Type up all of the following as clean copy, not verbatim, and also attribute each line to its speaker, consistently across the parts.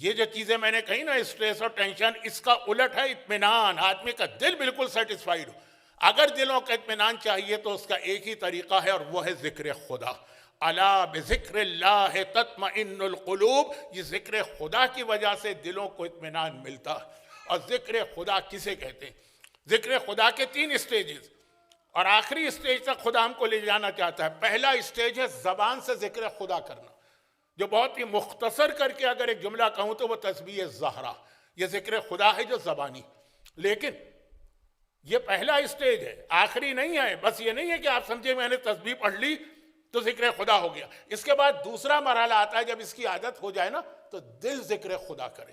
Speaker 1: یہ جو چیزیں میں نے کہی نا، اسٹریس اور ٹینشن، اس کا الٹ ہے اطمینان، آدمی کا دل بالکل سیٹسفائیڈ ہو۔ اگر دلوں کا اطمینان چاہیے تو اس کا ایک ہی طریقہ ہے، اور وہ ہے ذکر خدا۔ الا بذکر اللہ تطمئن القلوب، یہ ذکر خدا کی وجہ سے دلوں کو اطمینان ملتا ہے۔ اور ذکر خدا کسے کہتے ہیں؟ ذکر خدا کے 3 اسٹیجز، اور آخری اسٹیج تک خدا ہم کو لے جانا چاہتا ہے۔ پہلا اسٹیج ہے زبان سے ذکر خدا کرنا، جو بہت ہی مختصر کر کے اگر ایک جملہ کہوں تو وہ تسبیح زہرا، یہ ذکر خدا ہے جو زبانی۔ لیکن یہ پہلا اسٹیج ہے، آخری نہیں ہے۔ بس یہ نہیں ہے کہ آپ سمجھے میں نے تسبیح پڑھ لی تو ذکر خدا ہو گیا۔ اس کے بعد دوسرا مرحلہ آتا ہے، جب اس کی عادت ہو جائے نا تو دل ذکر خدا کرے۔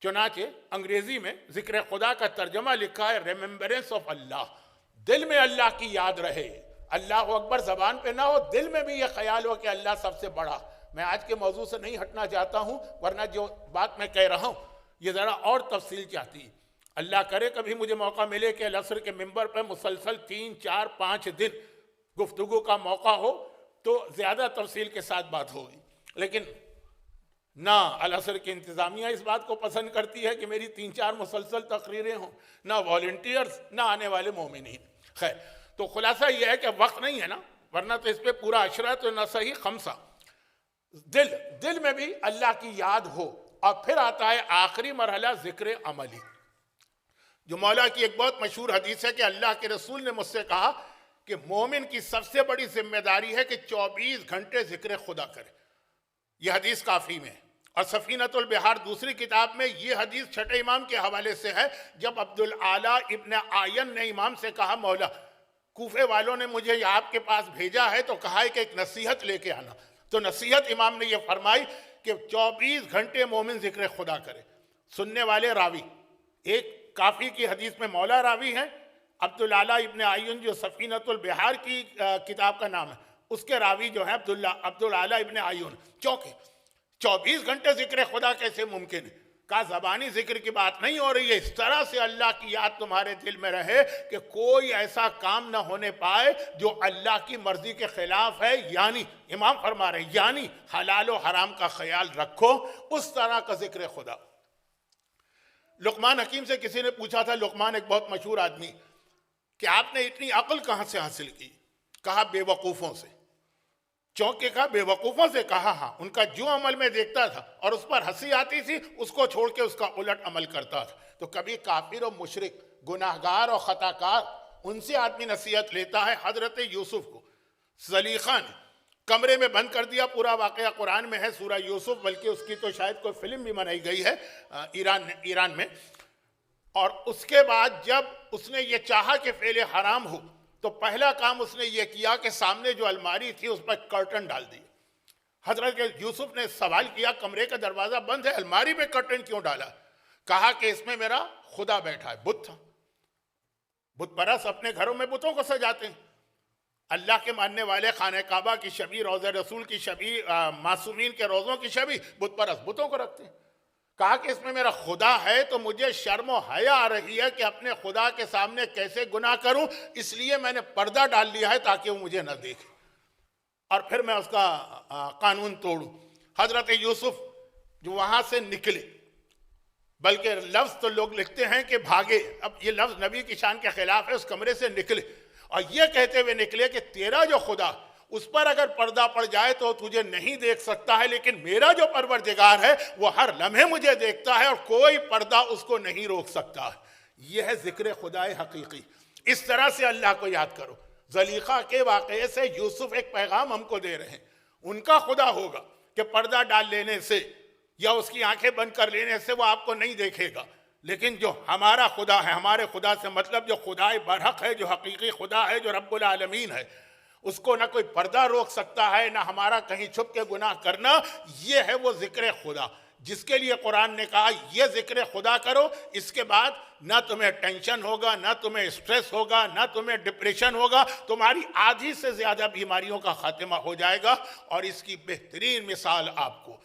Speaker 1: چنانچہ انگریزی میں ذکر خدا کا ترجمہ لکھا ہے ریممبرنس آف اللہ، دل میں اللہ کی یاد رہے۔ اللہ اکبر زبان پہ نہ ہو، دل میں بھی یہ خیال ہو کہ اللہ سب سے بڑا۔ میں آج کے موضوع سے نہیں ہٹنا چاہتا ہوں، ورنہ جو بات میں کہہ رہا ہوں یہ ذرا اور تفصیل چاہتی ہے۔ اللہ کرے کبھی مجھے موقع ملے کہ العصر کے منبر پہ مسلسل 3 4 5 دن گفتگو کا موقع ہو تو زیادہ تفصیل کے ساتھ بات ہوگی، لیکن نہ العصر کی انتظامیہ اس بات کو پسند کرتی ہے کہ میری 3 4 مسلسل تقریریں ہوں، نہ والنٹیئرز، نہ آنے والے مومنین۔ خیر، تو خلاصہ یہ ہے کہ وقت نہیں ہے نا، ورنہ تو اس پہ پورا عشرہ تو نہ صحیح خمسہ۔ دل میں بھی اللہ کی یاد ہو، اور پھر آتا ہے آخری مرحلہ ذکر عملی، جو مولا کی ایک بہت مشہور حدیث ہے کہ اللہ کے رسول نے مجھ سے کہا کہ مومن کی سب سے بڑی ذمہ داری ہے کہ 24 گھنٹے ذکر خدا کرے۔ یہ حدیث کافی میں ہے، اور سفینۃ البحار دوسری کتاب میں یہ حدیث چھٹے امام کے حوالے سے ہے، جب عبدالعالی ابن آین نے امام سے کہا مولا کوفے والوں نے مجھے آپ کے پاس بھیجا ہے تو کہا ہے کہ ایک نصیحت لے کے آنا، تو نصیحت امام نے یہ فرمائی کہ 24 گھنٹے مومن ذکر خدا کرے۔ سننے والے راوی، ایک کافی کی حدیث میں مولا راوی ہیں، عبدالعالی ابن آین جو سفینۃ البحار کی کتاب کا نام ہے، اس کے راوی جو ہیں عبدالعالی ابن آین، چونکہ 24 گھنٹے ذکر خدا کیسے ممکن ہے؟ کہا زبانی ذکر کی بات نہیں ہو رہی ہے، اس طرح سے اللہ کی یاد تمہارے دل میں رہے کہ کوئی ایسا کام نہ ہونے پائے جو اللہ کی مرضی کے خلاف ہے، یعنی امام فرما رہے ہیں یعنی حلال و حرام کا خیال رکھو، اس طرح کا ذکر خدا۔ لقمان حکیم سے کسی نے پوچھا تھا، لقمان ایک بہت مشہور آدمی، کہ آپ نے اتنی عقل کہاں سے حاصل کی؟ کہا بے وقوفوں سے۔ چونکہ کہا بے وقوفوں سے؟ کہا ہاں، ان کا جو عمل میں دیکھتا تھا اور اس پر ہنسی آتی تھی اس کو چھوڑ کے اس کا الٹ عمل کرتا تھا۔ تو کبھی کافر و مشرک، گناہگار اور خطاکار، ان سے آدمی نصیحت لیتا ہے۔ حضرت یوسف کو زلیخا نے کمرے میں بند کر دیا، پورا واقعہ قرآن میں ہے، سورہ یوسف، بلکہ اس کی تو شاید کوئی فلم بھی بنائی گئی ہے ایران میں۔ اور اس کے بعد جب اس نے یہ چاہا کہ فعل حرام ہو تو پہلا کام اس نے یہ کیا کہ سامنے جو الماری تھی اس پر کرٹن ڈال دی۔ حضرت یوسف نے سوال کیا کمرے کا دروازہ بند ہے، الماری پہ کرٹن کیوں ڈالا؟ کہا کہ اس میں میرا خدا بیٹھا ہے، بت تھا۔ بت پرست اپنے گھروں میں بتوں کو سجاتے ہیں، اللہ کے ماننے والے خانہ کعبہ کی شبیہ، روضہ رسول کی شبیہ، معصومین کے روزوں کی شبیہ، بت پرست بتوں کو رکھتے ہیں۔ کہا کہ اس میں میرا خدا ہے تو مجھے شرم و حیا آ رہی ہے کہ اپنے خدا کے سامنے کیسے گناہ کروں، اس لیے میں نے پردہ ڈال لیا ہے تاکہ وہ مجھے نہ دیکھے، اور پھر میں اس کا قانون توڑوں۔ حضرت یوسف جو وہاں سے نکلے، بلکہ لفظ تو لوگ لکھتے ہیں کہ بھاگے، اب یہ لفظ نبی کی شان کے خلاف ہے، اس کمرے سے نکلے اور یہ کہتے ہوئے نکلے کہ تیرا جو خدا، اس پر اگر پردہ پڑ جائے تو تجھے نہیں دیکھ سکتا ہے، لیکن میرا جو پروردگار ہے وہ ہر لمحے مجھے دیکھتا ہے اور کوئی پردہ اس کو نہیں روک سکتا ہے۔ یہ ہے ذکر خدا حقیقی۔ اس طرح سے اللہ کو یاد کرو۔ زلیخا کے واقعے سے یوسف ایک پیغام ہم کو دے رہے ہیں، ان کا خدا ہوگا کہ پردہ ڈال لینے سے یا اس کی آنکھیں بند کر لینے سے وہ آپ کو نہیں دیکھے گا، لیکن جو ہمارا خدا ہے، ہمارے خدا سے مطلب جو خدا برحق ہے، جو حقیقی خدا ہے، جو رب العالمین ہے، اس کو نہ کوئی پردہ روک سکتا ہے، نہ ہمارا کہیں چھپ کے گناہ کرنا۔ یہ ہے وہ ذکر خدا جس کے لیے قرآن نے کہا یہ ذکر خدا کرو، اس کے بعد نہ تمہیں ٹینشن ہوگا، نہ تمہیں اسٹریس ہوگا، نہ تمہیں ڈپریشن ہوگا، تمہاری آدھی سے زیادہ بیماریوں کا خاتمہ ہو جائے گا۔ اور اس کی بہترین مثال آپ کو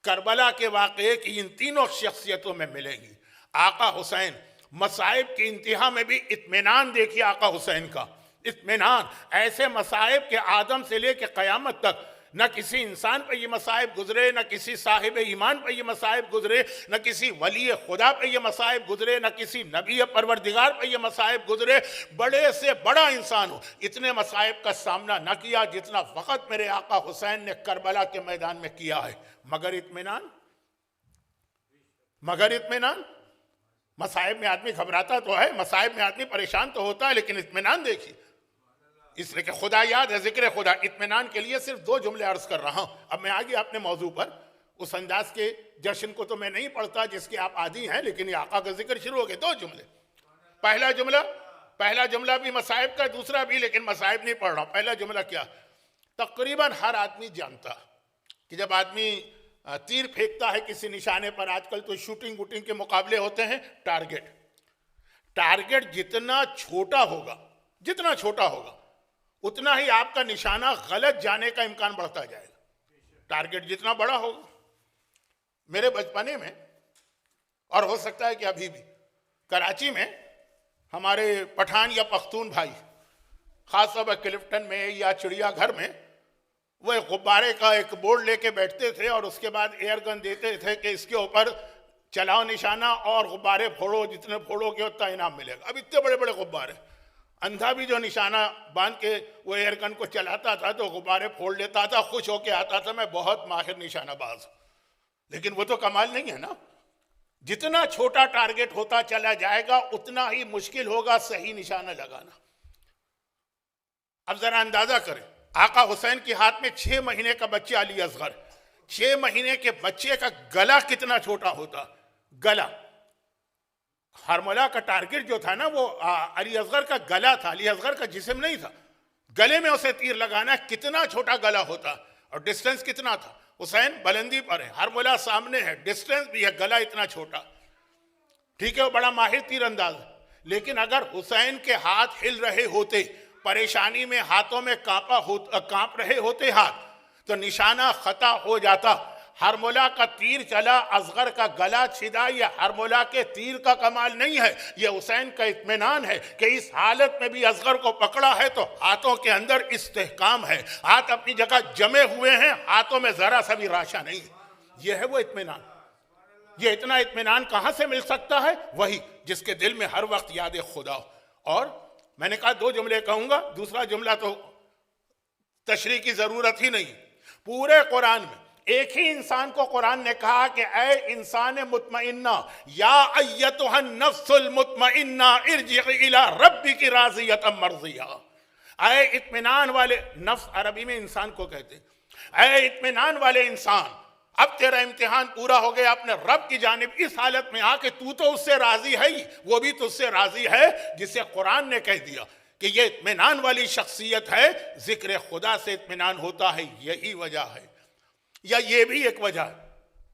Speaker 1: کربلا کے واقعے کی ان تینوں شخصیتوں میں ملے گی۔ آقا حسین، مصائب کی انتہا میں بھی اطمینان دیکھیے آقا حسین کا، اطمینان، ایسے مصائب کہ آدم سے لے کے قیامت تک نہ کسی انسان پہ یہ مصائب گزرے، نہ کسی صاحب ایمان پہ یہ مصائب گزرے، نہ کسی ولی خدا پہ یہ مصائب گزرے، نہ کسی نبی پروردگار پہ یہ مصائب گزرے۔ بڑے سے بڑا انسان ہو، اتنے مصائب کا سامنا نہ کیا جتنا وقت میرے آقا حسین نے کربلا کے میدان میں کیا ہے، مگر اطمینان، مگر اطمینان۔ مصائب میں آدمی گھبراتا تو ہے، مصائب میں آدمی پریشان تو ہوتا ہے، لیکن اطمینان دیکھیے۔ اس لیے کہ خدا یاد ہے، ذکر خدا۔ اطمینان کے لیے صرف 2 جملے عرض کر رہا ہوں۔ اب میں آگے اپنے موضوع پر، اس انداز کے جشن کو تو میں نہیں پڑھتا جس کے آپ عادی ہیں، لیکن یہ آقا کا ذکر شروع ہو گئے۔ 2 جملے، پہلا جملہ بھی مصائب کا، دوسرا بھی، لیکن مصائب نہیں پڑھ رہا ہوں۔ پہلا جملہ کیا؟ تقریباً ہر آدمی جانتا کہ جب آدمی تیر پھینکتا ہے کسی نشانے پر، آج کل تو شوٹنگ ووٹنگ کے مقابلے ہوتے ہیں، ٹارگٹ جتنا چھوٹا ہوگا اتنا ہی آپ کا نشانہ غلط جانے کا امکان بڑھتا جائے گا۔ ٹارگٹ جتنا بڑا ہوگا، میرے بچپنے میں، اور ہو سکتا ہے کہ ابھی بھی، کراچی میں ہمارے پٹھان یا پختون بھائی، خاص طور پر کلفٹن میں یا چڑیا گھر میں، وہ ایک غبارے کا ایک بورڈ لے کے بیٹھتے تھے اور اس کے بعد ایئر گن دیتے تھے کہ اس کے اوپر چلاؤ نشانہ اور غبارے پھوڑو، جتنے پھوڑو گے اتنا انعام ملے گا۔ اب اتنے بڑے بڑے غبارے، اندھا بھی جو نشانہ باندھ کے وہ ایئر گن کو چلاتا تھا تو غبارے پھوڑ لیتا تھا، خوش ہو کے آتا تھا، میں بہت ماہر نشانہ باز ہوں۔ لیکن وہ تو کمال نہیں ہے نا۔ جتنا چھوٹا ٹارگٹ ہوتا چلا جائے گا اتنا ہی مشکل ہوگا صحیح نشانہ لگانا۔ اب ذرا اندازہ کریں، آقا حسین کے ہاتھ میں 6 مہینے کا بچہ علی اصغر، 6 مہینے کے بچے کا گلا کتنا چھوٹا ہوتا، گلا۔ ہرملا کا ٹارگٹ جو تھا نا وہ علی اصغر کا گلا تھا، علی اصغر کا جسم نہیں تھا۔ گلے میں اسے تیر لگانا، کتنا چھوٹا گلا ہوتا، اور ڈسٹنس کتنا تھا۔ حسین بلندی پر ہے، ہرملا سامنے ہے، ڈسٹنس بھی ہے، گلا اتنا چھوٹا، ٹھیک ہے، وہ بڑا ماہر تیر انداز ہے۔ لیکن اگر حسین کے ہاتھ ہل رہے ہوتے، پریشانی میں ہاتھوں میں کانپ رہے ہوتے ہاتھ، تو نشانہ خطا ہو جاتا۔ ہرملا کا تیر چلا، اصغر کا گلا چھدا، یہ ہرملا کے تیر کا کمال نہیں ہے، یہ حسین کا اطمینان ہے کہ اس حالت میں بھی اصغر کو پکڑا ہے تو ہاتھوں کے اندر استحکام ہے، ہاتھ اپنی جگہ جمے ہوئے ہیں، ہاتھوں میں ذرا سا بھی راشا نہیں ہے۔ یہ ہے وہ اطمینان۔ یہ اتنا اطمینان کہاں سے مل سکتا ہے؟ وہی جس کے دل میں ہر وقت یاد خدا ہو۔ اور میں نے کہا 2 جملے کہوں گا، دوسرا جملہ تو تشریح کی ضرورت ہی نہیں۔ پورے قرآن میں ایک ہی انسان کو قرآن نے کہا کہ اے انسان مطمئنہ، یا ایتھا النفس المطمئنہ ارجعی الی ربک راضیۃ مرضیہ۔ اے اطمینان والے، نفس عربی میں انسان کو کہتے ہیں، اے اطمینان والے انسان، اب تیرا امتحان پورا ہو گیا، اپنے رب کی جانب اس حالت میں آ کہ تو اس سے راضی ہے ہی، وہ بھی تجھ سے راضی ہے، جسے قرآن نے کہہ دیا کہ یہ اطمینان والی شخصیت ہے، ذکر خدا سے اطمینان ہوتا ہے۔ یہی وجہ ہے، یا یہ بھی ایک وجہ ہے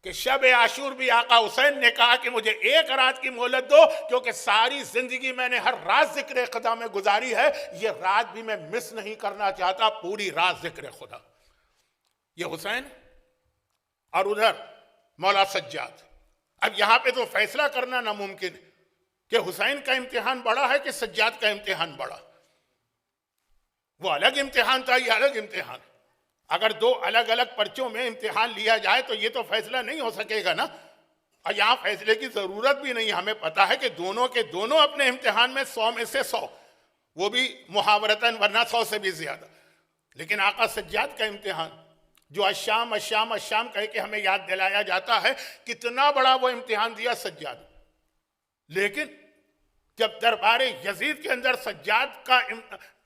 Speaker 1: کہ شب عاشور بھی آقا حسین نے کہا کہ مجھے 1 رات کی مہلت دو، کیونکہ ساری زندگی میں نے ہر رات ذکر خدا میں گزاری ہے، یہ رات بھی میں مس نہیں کرنا چاہتا، پوری رات ذکر خدا۔ یہ حسین، اور ادھر مولا سجاد۔ اب یہاں پہ تو فیصلہ کرنا ناممکن ہے کہ حسین کا امتحان بڑا ہے کہ سجاد کا امتحان بڑا۔ وہ الگ امتحان تھا، یہ الگ امتحان۔ اگر 2 الگ الگ پرچوں میں امتحان لیا جائے تو یہ تو فیصلہ نہیں ہو سکے گا نا، اور یہاں فیصلے کی ضرورت بھی نہیں۔ ہمیں پتا ہے کہ دونوں کے دونوں اپنے امتحان میں 100 میں سے 100، وہ بھی محاورتاً، ورنہ 100 سے بھی زیادہ۔ لیکن آقا سجاد کا امتحان، جو الشام الشام الشام کہہ کے ہمیں یاد دلایا جاتا ہے، کتنا بڑا وہ امتحان دیا سجاد۔ لیکن جب دربار یزید کے اندر سجاد کا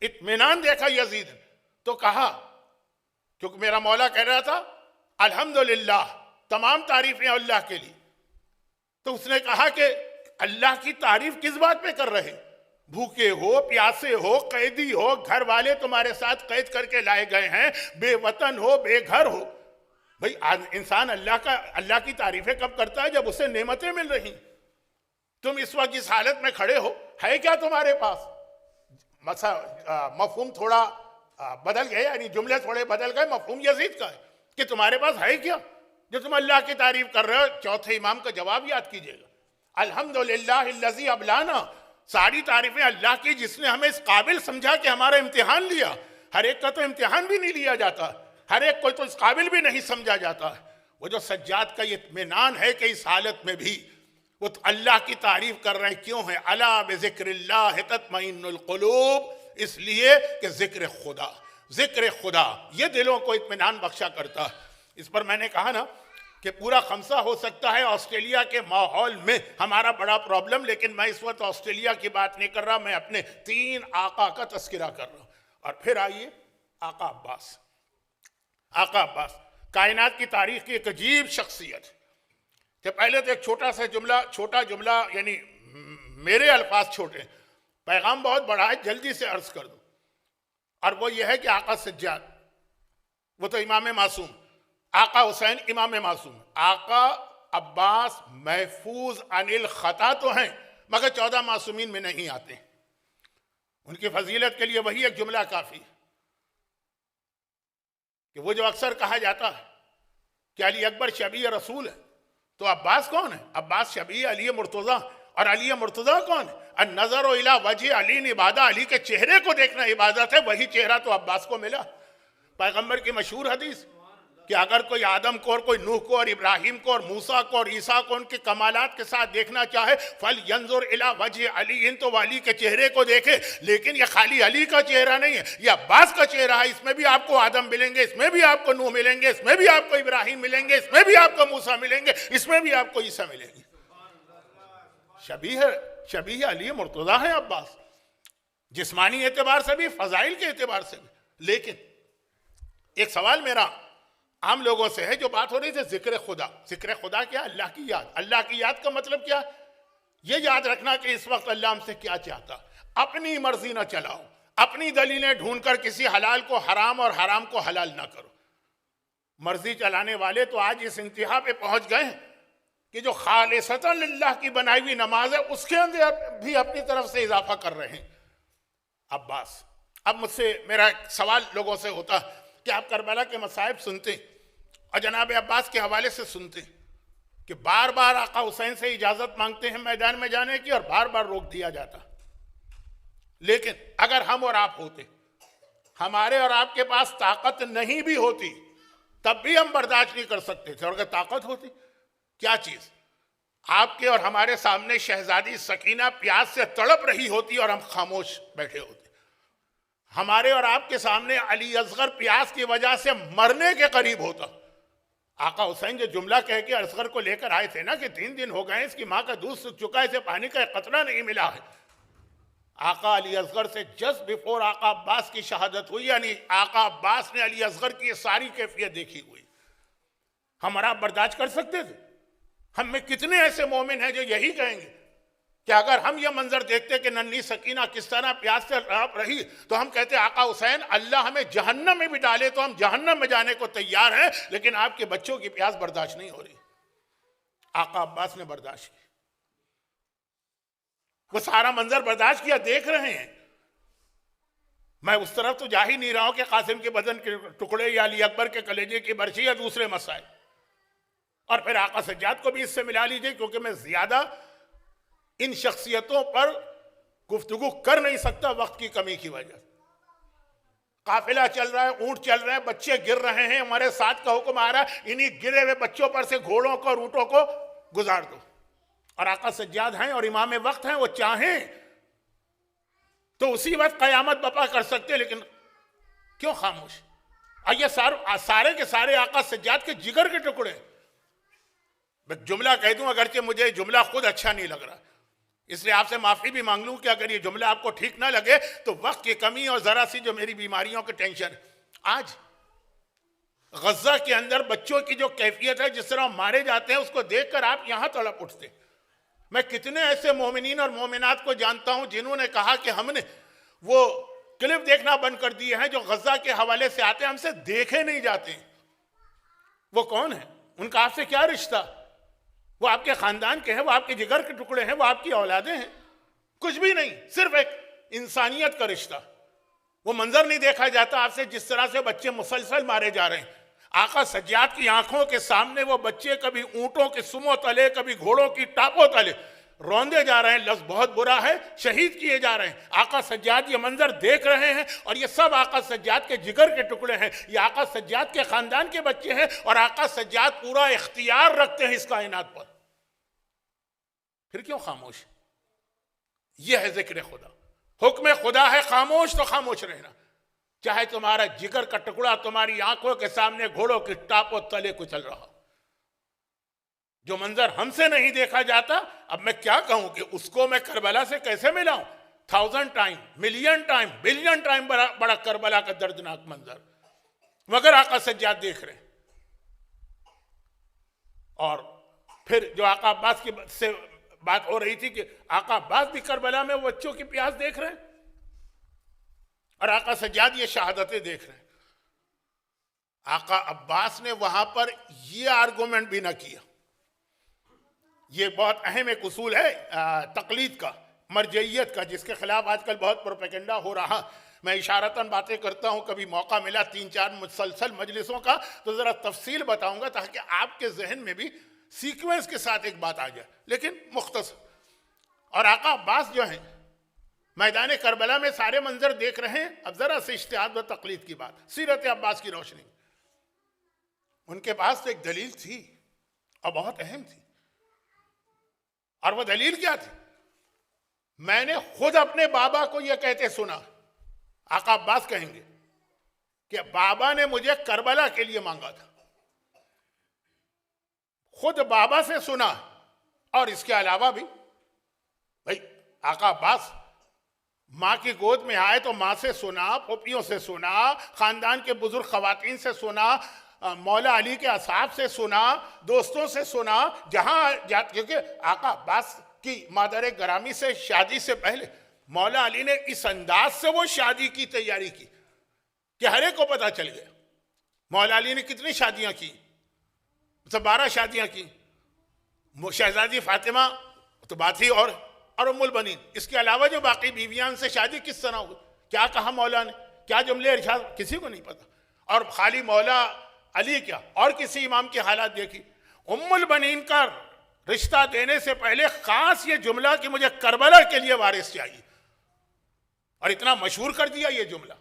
Speaker 1: اطمینان دیکھا یزید تو کہا، کیونکہ میرا مولا کہہ رہا تھا الحمدللہ، تمام تعریفیں اللہ کے لیے، تو اس نے کہا کہ اللہ کی تعریف کس بات پہ کر رہے؟ بھوکے ہو، پیاسے ہو، قیدی ہو، گھر والے تمہارے ساتھ قید کر کے لائے گئے ہیں، بے وطن ہو، بے گھر ہو۔ بھئی انسان اللہ کی تعریفیں کب کرتا ہے؟ جب اسے نعمتیں مل رہی۔ تم اس وقت جس حالت میں کھڑے ہو، ہے کیا تمہارے پاس؟ مفہوم تھوڑا بدل گئے، یعنی جملے تھوڑے بدل گئے، مفہوم یزید کا ہے کہ تمہارے پاس ہے کیا جو تم اللہ کی تعریف کر رہے ہو؟ چوتھے امام کا جواب یاد کیجئے گا، الحمدللہ الذی ابلانا، ساری تعریفیں اللہ کی جس نے ہمیں اس قابل سمجھا کہ ہمارا امتحان لیا۔ ہر ایک کا تو امتحان بھی نہیں لیا جاتا، ہر ایک کوئی تو اس قابل بھی نہیں سمجھا جاتا ہے۔ وہ جو سجاد کا یہ اطمینان ہے کہ اس حالت میں بھی وہ اللہ کی تعریف کر رہے ہیں، کیوں ہے؟ الا بذکر اللہ تطمئن القلوب، اس لیے کہ ذکر خدا یہ دلوں کو اطمینان بخشا کرتا ہے۔ اس پر میں نے کہا نا کہ پورا خمسہ ہو سکتا ہے آسٹریلیا کے ماحول میں ہمارا بڑا پرابلم، لیکن میں اس وقت آسٹریلیا کی بات نہیں کر رہا، میں اپنے 3 آقا کا تذکرہ کر رہا ہوں۔ اور پھر آئیے آقا عباس کائنات کی تاریخ کی ایک عجیب شخصیت کہ پہلے تو ایک چھوٹا جملہ یعنی میرے الفاظ چھوٹے، پیغام بہت بڑا ہے، جلدی سے عرض کر دوں، اور وہ یہ ہے کہ آقا سجاد وہ تو امام معصوم، آقا حسین امام معصوم، آقا عباس محفوظ عن الخطا تو ہیں مگر 14 معصومین میں نہیں آتے۔ ان کی فضیلت کے لیے وہی ایک جملہ کافی کہ وہ جو اکثر کہا جاتا ہے کہ علی اکبر شبیہ رسول ہے، تو عباس کون ہے؟ عباس شبیہ علی مرتضیٰ، اور علی مرتضیٰ کون ہے؟ النظر الی وجہ علی عبادہ، علی کے چہرے کو دیکھنا عبادت ہے، وہی چہرہ تو عباس کو ملا۔ پیغمبر کی مشہور حدیث کہ اگر کوئی آدم کو اور کوئی نوح کو اور ابراہیم کو اور موسیٰ کو اور عیسیٰ کو ان کے کمالات کے ساتھ دیکھنا چاہے فَلْيَنْظُرْ إِلَىٰ وَجْهِ عَلِيٍّ، تو علی کے چہرے کو دیکھے، لیکن یہ خالی علی کا چہرہ نہیں ہے، یہ عباس کا چہرہ ہے، اس میں بھی آپ کو آدم ملیں گے، اس میں بھی آپ کو نوح ملیں گے، اس میں بھی آپ کو ابراہیم ملیں گے، اس میں بھی آپ کو موسیٰ ملیں گے، اس میں بھی آپ کو عیسیٰ ملیں گے۔ شبیہ علی مرتضیٰ ہیں عباس، جسمانی اعتبار سے بھی، فضائل کے اعتبار سے بھی۔ لیکن ایک سوال میرا عام لوگوں سے ہے، جو بات ہو رہی تھی ذکر خدا کیا؟ اللہ کی یاد۔ اللہ کی یاد کا مطلب کیا؟ یہ یاد رکھنا کہ اس وقت اللہ ہم سے کیا چاہتا۔ اپنی مرضی نہ چلاؤ، اپنی دلیلیں ڈھونڈ کر کسی حلال کو حرام اور حرام کو حلال نہ کرو۔ مرضی چلانے والے تو آج اس انتہا پہ پہنچ گئے ہیں کہ جو خالصتاً اللہ کی بنائی ہوئی نماز ہے اس کے اندر بھی اپنی طرف سے اضافہ کر رہے ہیں۔ عباس، اب مجھ سے میرا ایک سوال لوگوں سے ہوتا ہے کہ آپ کربلا کے مصائب سنتے اور جناب عباس کے حوالے سے سنتے کہ بار بار آقا حسین سے اجازت مانگتے ہیں میدان میں جانے کی اور بار بار روک دیا جاتا۔ لیکن اگر ہم اور آپ ہوتے، ہمارے اور آپ کے پاس طاقت نہیں بھی ہوتی تب بھی ہم برداشت نہیں کر سکتے تھے، اور اگر طاقت ہوتی کیا چیز؟ آپ کے اور ہمارے سامنے شہزادی سکینہ پیاس سے تڑپ رہی ہوتی اور ہم خاموش بیٹھے ہوتے، ہمارے اور آپ کے سامنے علی اصغر پیاس کی وجہ سے مرنے کے قریب ہوتا۔ آقا حسین جو جملہ کہہ کے اصغر کو لے کر آئے تھے نا کہ 3 دن ہو گئے اس کی ماں کا دودھ سوکھ چکا ہے، اسے پانی کا ایک قطرہ نہیں ملا ہے، آقا علی اصغر سے جسٹ بیفور آقا عباس کی شہادت ہوئی، یعنی آقا عباس نے علی اصغر کی یہ ساری کیفیت دیکھی ہوئی، ہم اور آپ برداشت کر سکتے تھے؟ ہم میں کتنے ایسے مومن ہیں جو یہی کہیں گے کہ اگر ہم یہ منظر دیکھتے کہ ننھی سکینہ کس طرح پیاس سے تڑپ رہی تو ہم کہتے آقا حسین اللہ ہمیں جہنم میں بھی ڈالے تو ہم جہنم میں جانے کو تیار ہیں، لیکن آپ کے بچوں کی پیاس برداشت نہیں ہو رہی۔ آقا عباس نے برداشت کی، وہ سارا منظر برداشت کیا، دیکھ رہے ہیں۔ میں اس طرف تو جا ہی نہیں رہا ہوں کہ قاسم کے بدن کے ٹکڑے یا علی اکبر کے کلیجے کی برچی یا دوسرے مسائل، اور پھر آقا سجاد کو بھی اس سے ملا لیجئے، کیونکہ میں زیادہ ان شخصیتوں پر گفتگو کر نہیں سکتا وقت کی کمی کی وجہ سے۔ قافلہ چل رہا ہے، اونٹ چل رہے ہیں، بچے گر رہے ہیں، ہمارے ساتھ کا حکم آ رہا ہے انہی گرے ہوئے بچوں پر سے گھوڑوں کو اور اونٹوں کو گزار دو، اور آقا سجاد ہیں اور امام وقت ہیں، وہ چاہیں تو اسی وقت قیامت بپا کر سکتے، لیکن کیوں خاموش؟ اور یہ سارے کے سارے آقا سجاد کے جگر کے ٹکڑے۔ میں جملہ کہہ دوں اگرچہ مجھے جملہ خود اچھا نہیں لگ رہا، اس لیے آپ سے معافی بھی مانگ لوں کہ اگر یہ جملہ آپ کو ٹھیک نہ لگے تو وقت کی کمی اور ذرا سی جو میری بیماریوں کی ٹینشن۔ آج غزہ کے اندر بچوں کی جو کیفیت ہے، جس طرح مارے جاتے ہیں، اس کو دیکھ کر آپ یہاں تڑپ اٹھتے۔ میں کتنے ایسے مومنین اور مومنات کو جانتا ہوں جنہوں نے کہا کہ ہم نے وہ کلپ دیکھنا بند کر دیے ہیں جو غزہ کے حوالے سے آتے ہیں، ہم سے دیکھے نہیں جاتے۔ وہ کون ہیں؟ ان کا آپ سے کیا رشتہ؟ وہ آپ کے خاندان کے ہیں، وہ آپ کے جگر کے ٹکڑے ہیں، وہ آپ کی اولادیں ہیں، کچھ بھی نہیں، صرف ایک انسانیت کا رشتہ۔ وہ منظر نہیں دیکھا جاتا آپ سے جس طرح سے بچے مسلسل مارے جا رہے ہیں۔ آقا سجاد کی آنکھوں کے سامنے وہ بچے کبھی اونٹوں کے سموں تلے، کبھی گھوڑوں کی ٹاپوں تلے روندے جا رہے ہیں، لفظ بہت برا ہے، شہید کیے جا رہے ہیں۔ آقا سجاد یہ منظر دیکھ رہے ہیں، اور یہ سب آقا سجاد کے جگر کے ٹکڑے ہیں، یہ آقا سجاد کے خاندان کے بچے ہیں، اور آقا سجاد پورا اختیار رکھتے ہیں اس کائنات پر، پھر کیوں خاموش؟ یہ ہے ذکر خدا، حکم خدا ہے خاموش تو خاموش رہنا، چاہے تمہارا جگر کا ٹکڑا تمہاری آنکھوں کے سامنے گھوڑوں کی ٹاپوں تلے کچل رہا، جو منظر ہم سے نہیں دیکھا جاتا، اب میں کیا کہوں کہ اس کو میں کربلا سے کیسے ملاؤں؟ 1000 time, million time, billion time بڑا کربلا کا دردناک منظر، مگر آقا سجاد دیکھ رہے ہیں۔ اور پھر جو آقا عباس کی سے بات ہو رہی تھی کہ آقا عباس بھی کربلا میں وہ بچوں کی پیاس دیکھ رہے ہیں، اور آقا سجاد یہ شہادتیں دیکھ رہے ہیں۔ آقا عباس نے وہاں پر یہ آرگومنٹ بھی نہ کیا۔ یہ بہت اہم ایک اصول ہے تقلید کا، مرجعیت کا، جس کے خلاف آج کل بہت پروپیگنڈا ہو رہا۔ میں اشارتاً باتیں کرتا ہوں، کبھی موقع ملا 3-4 مسلسل مجلسوں کا تو ذرا تفصیل بتاؤں گا تاکہ آپ کے ذہن میں بھی سیکوینس کے ساتھ ایک بات آ جائے، لیکن مختصر۔ اور آقا عباس جو ہیں میدان کربلا میں سارے منظر دیکھ رہے ہیں۔ اب ذرا سے اجتہاد و تقلید کی بات، سیرت عباس کی روشنی، ان کے پاس تو ایک دلیل تھی اور بہت اہم تھی، اور وہ دلیل کیا تھی؟ میں نے خود اپنے بابا کو یہ کہتے سنا، آقا عباس کہیں گے کہ بابا نے مجھے کربلا کے لیے مانگا تھا، خود بابا سے سنا۔ اور اس کے علاوہ بھی بھائی آقا عباس ماں کی گود میں آئے تو ماں سے سنا، پھوپھیوں سے سنا، خاندان کے بزرگ خواتین سے سنا، مولا علی کے اصحاب سے سنا، دوستوں سے سنا، جہاں کیونکہ آقا عباس کی مادر گرامی سے شادی سے پہلے مولا علی نے اس انداز سے وہ شادی کی تیاری کی کہ ہر ایک کو پتہ چل گیا۔ مولا علی نے کتنی شادیاں کی؟ 12 شادیاں کی۔ شہزادی فاطمہ تو بات ہی اور ام البنین، اس کے علاوہ جو باقی بیویاں سے شادی کس طرح ہوئی، کیا کہا مولا نے، کیا جملے ارشاد، کسی کو نہیں پتا۔ اور خالی مولا علی کیا، اور کسی امام کی حالات دیکھی۔ ام البنین کا رشتہ دینے سے پہلے خاص یہ جملہ کہ مجھے کربلا کے لیے وارث چاہیے، اور اتنا مشہور کر دیا یہ جملہ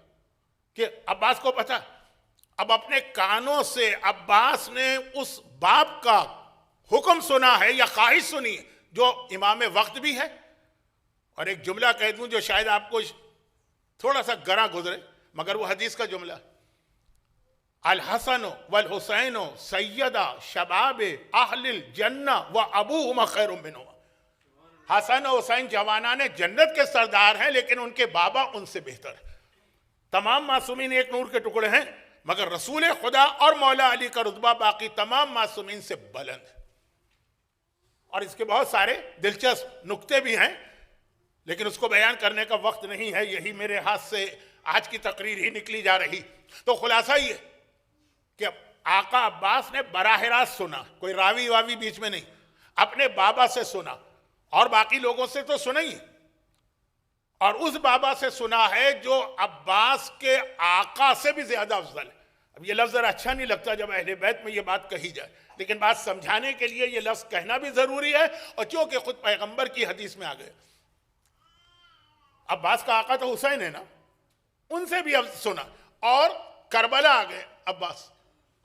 Speaker 1: کہ عباس کو پتا۔ اب اپنے کانوں سے عباس نے اس باپ کا حکم سنا ہے یا خواہش سنی ہے جو امام وقت بھی ہے۔ اور ایک جملہ کہہ دوں جو شاید آپ کو تھوڑا سا گراں گزرے، مگر وہ حدیث کا جملہ، الحسن والحسین سیدہ شباب اہل الجنہ و ابوہما خیر منہما۔ حسن و حسین جوانان جنت کے سردار ہیں، لیکن ان کے بابا ان سے بہتر ہیں۔ تمام معصومین ایک نور کے ٹکڑے ہیں، مگر رسول خدا اور مولا علی کا رتبہ باقی تمام معصومین سے بلند ہے۔ اور اس کے بہت سارے دلچسپ نکتے بھی ہیں، لیکن اس کو بیان کرنے کا وقت نہیں ہے، یہی میرے ہاتھ سے آج کی تقریر ہی نکلی جا رہی۔ تو خلاصہ یہ کہ آقا عباس نے براہ راست سنا، کوئی راوی واوی بیچ میں نہیں، اپنے بابا سے سنا، اور باقی لوگوں سے تو سنا ہی، اور اس بابا سے سنا ہے جو عباس کے آقا سے بھی زیادہ افضل ہے۔ اب یہ لفظ ذرا اچھا نہیں لگتا جب اہل بیت میں یہ بات کہی جائے، لیکن بات سمجھانے کے لیے یہ لفظ کہنا بھی ضروری ہے، اور چونکہ خود پیغمبر کی حدیث میں آ گئے۔ عباس کا آقا تو حسین ہے نا، ان سے بھی سنا، اور کربلا آ گئے عباس،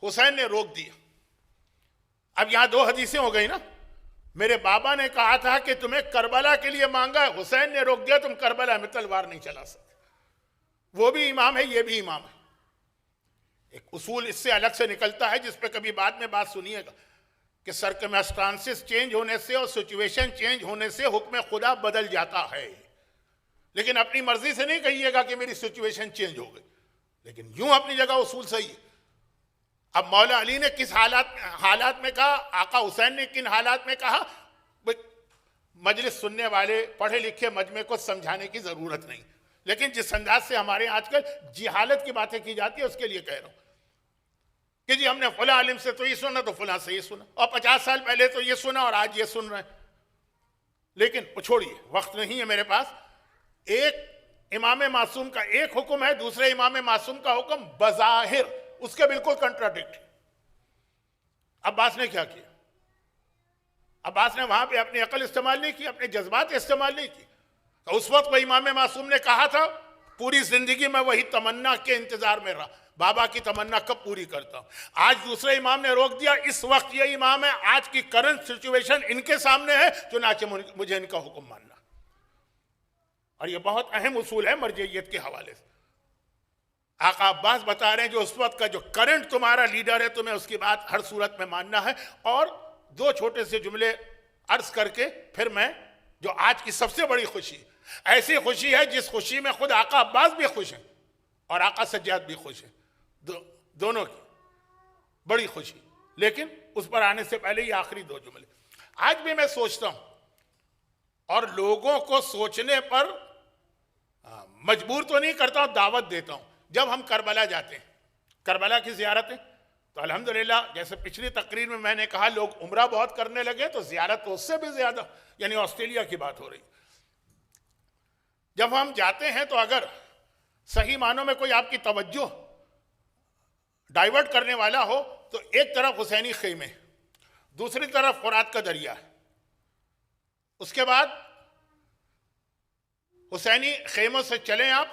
Speaker 1: حسین نے روک دیا۔ اب یہاں 2 حدیثیں ہو گئی نا، میرے بابا نے کہا تھا کہ تمہیں کربلا کے لیے مانگا ہے، حسین نے روک دیا، تم کربلا میں تلوار نہیں چلا سکتے۔ وہ بھی امام ہے، یہ بھی امام ہے۔ ایک اصول اس سے الگ سے نکلتا ہے جس پہ کبھی بعد میں بات سنیے گا کہ سرکمسٹانسز چینج ہونے سے اور سچویشن چینج ہونے سے حکم خدا بدل جاتا ہے، لیکن اپنی مرضی سے نہیں کہیے گا کہ میری سچویشن چینج ہو گئی، لیکن یوں اپنی جگہ اصول صحیح ہے۔ اب مولا علی نے کس حالات میں کہا، آقا حسین نے کن حالات میں کہا، مجلس سننے والے پڑھے لکھے مجمع کو سمجھانے کی ضرورت نہیں، لیکن جس انداز سے ہمارے آج کل جہالت کی باتیں کی جاتی ہے اس کے لیے کہہ رہا ہوں کہ جی ہم نے فلاں عالم سے تو یہ سنا تو فلاں سے یہ سنا، اور 50 سال پہلے تو یہ سنا اور آج یہ سن رہے ہیں۔ لیکن چھوڑیے، وقت نہیں ہے میرے پاس۔ ایک امام معصوم کا ایک حکم ہے، دوسرے امام معصوم کا حکم بظاہر اس کے بالکل کنٹراڈکٹ۔ عباس نے کیا کیا؟ عباس نے وہاں پہ اپنی عقل استعمال نہیں کی، اپنے جذبات استعمال نہیں کی. تو اس وقت وہ امام معصوم نے کہا تھا پوری زندگی میں وہی تمنا کے انتظار میں رہا، بابا کی تمنا کب پوری کرتا ہوں. آج دوسرے امام نے روک دیا، اس وقت یہ امام ہے، آج کی کرنٹ سچویشن ان کے سامنے ہے، چنانچہ مجھے ان کا حکم ماننا. اور یہ بہت اہم اصول ہے مرجعیت کے حوالے سے. آقا عباس بتا رہے ہیں جو اس وقت کا جو کرنٹ تمہارا لیڈر ہے تمہیں اس کی بات ہر صورت میں ماننا ہے. اور دو چھوٹے سے جملے عرض کر کے پھر میں جو آج کی سب سے بڑی خوشی، ایسی خوشی ہے جس خوشی میں خود آقا عباس بھی خوش ہیں اور آقا سجاد بھی خوش ہیں، دونوں کی بڑی خوشی. لیکن اس پر آنے سے پہلے یہ آخری دو جملے. آج بھی میں سوچتا ہوں اور لوگوں کو سوچنے پر مجبور تو نہیں کرتا ہوں، دعوت دیتا ہوں. جب ہم کربلا جاتے ہیں، کربلا کی زیارتیں، تو الحمدللہ جیسے پچھلی تقریر میں نے کہا لوگ عمرہ بہت کرنے لگے تو زیارت تو اس سے بھی زیادہ، یعنی آسٹریلیا کی بات ہو رہی. جب ہم جاتے ہیں تو اگر صحیح معنوں میں کوئی آپ کی توجہ ڈائیورٹ کرنے والا ہو تو ایک طرف حسینی خیمے، دوسری طرف فرات کا دریا ہے. اس کے بعد حسینی خیموں سے چلیں آپ،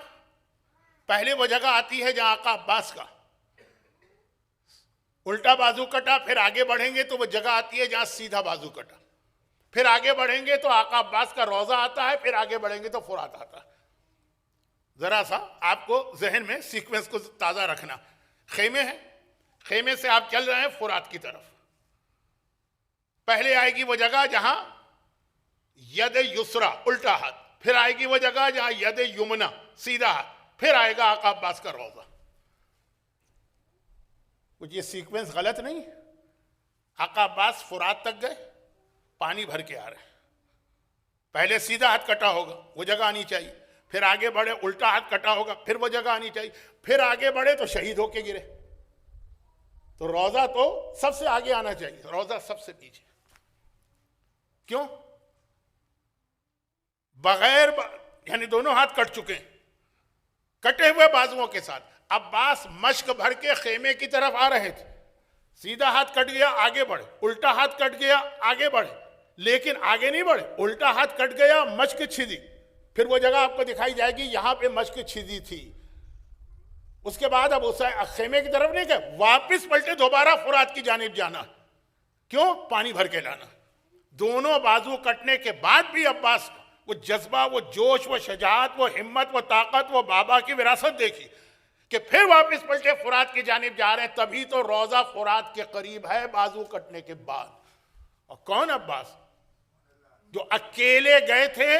Speaker 1: پہلے وہ جگہ آتی ہے جہاں آقا عباس کا الٹا بازو کٹا، پھر آگے بڑھیں گے تو وہ جگہ آتی ہے جہاں سیدھا بازو کٹا، پھر آگے بڑھیں گے تو آقا عباس کا روضہ آتا ہے، پھر آگے بڑھیں گے تو فرات آتا ہے. ذرا سا آپ کو ذہن میں سیکوینس کو تازہ رکھنا. خیمے ہیں، خیمے سے آپ چل رہے ہیں فرات کی طرف. پہلے آئے گی وہ جگہ جہاں ید یسرا الٹا ہاتھ، پھر آئے گی وہ جگہ جہاں ید یمنا سیدھا ہاتھ، پھر آئے گا آقا عباس کا روضہ. کچھ یہ سیکوینس غلط نہیں؟ آقا عباس فرات تک گئے، پانی بھر کے آ رہے ہیں. پہلے سیدھا ہاتھ کٹا ہوگا، وہ جگہ آنی چاہیے، پھر آگے بڑھے الٹا ہاتھ کٹا ہوگا، پھر وہ جگہ آنی چاہیے، پھر آگے بڑھے تو شہید ہو کے گرے. تو روضہ تو سب سے آگے آنا چاہیے، روضہ سب سے پیچھے. کیوں؟ بغیر یعنی دونوں ہاتھ کٹ چکے ہیں، کٹے ہوئے بازوؤں کے ساتھ. عباس مشک بھر کے خیمے کی طرف آ رہے تھے، سیدھا ہاتھ کٹ گیا آگے بڑھے، الٹا ہاتھ کٹ گیا آگے بڑھے، لیکن آگے نہیں بڑھے، الٹا ہاتھ کٹ گیا مشک چھدی، پھر وہ جگہ آپ کو دکھائی جائے گی یہاں پہ مشک چھدی تھی. اس کے بعد اب اسے خیمے کی طرف نہیں گئے، واپس پلٹے دوبارہ فرات کی جانب جانا. کیوں؟ پانی بھر کے لانا. دونوں بازو کٹنے کے بعد بھی عباس وہ جذبہ، وہ جوش، وہ شجاعت، وہ ہمت، وہ طاقت، وہ بابا کی وراثت دیکھی کہ پھر واپس پلٹے فرات کی جانب جا رہے ہیں. تبھی تو روضہ فرات کے قریب ہے بازو کٹنے کے بعد. اور کون عباس؟ جو اکیلے گئے تھے.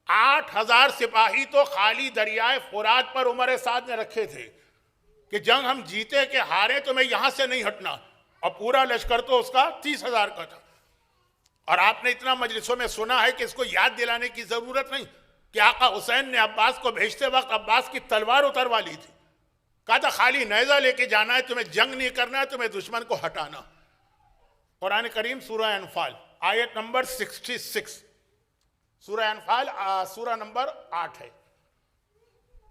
Speaker 1: 8,000 سپاہی تو خالی دریائے فرات پر عمر سعد نے رکھے تھے کہ جنگ ہم جیتے کہ ہارے تو میں یہاں سے نہیں ہٹنا، اور پورا لشکر تو اس کا 30,000 کا تھا. اور آپ نے اتنا مجلسوں میں سنا ہے کہ اس کو یاد دلانے کی ضرورت نہیں کہ آقا حسین نے عباس کو بھیجتے وقت عباس کی تلوار اتروا لی تھی. کہا تھا خالی نیزہ لے کے جانا ہے، تمہیں جنگ نہیں کرنا ہے، تمہیں دشمن کو ہٹانا. قرآن کریم سورہ انفال آیت نمبر 66، سورہ انفال سورہ نمبر 8 ہے.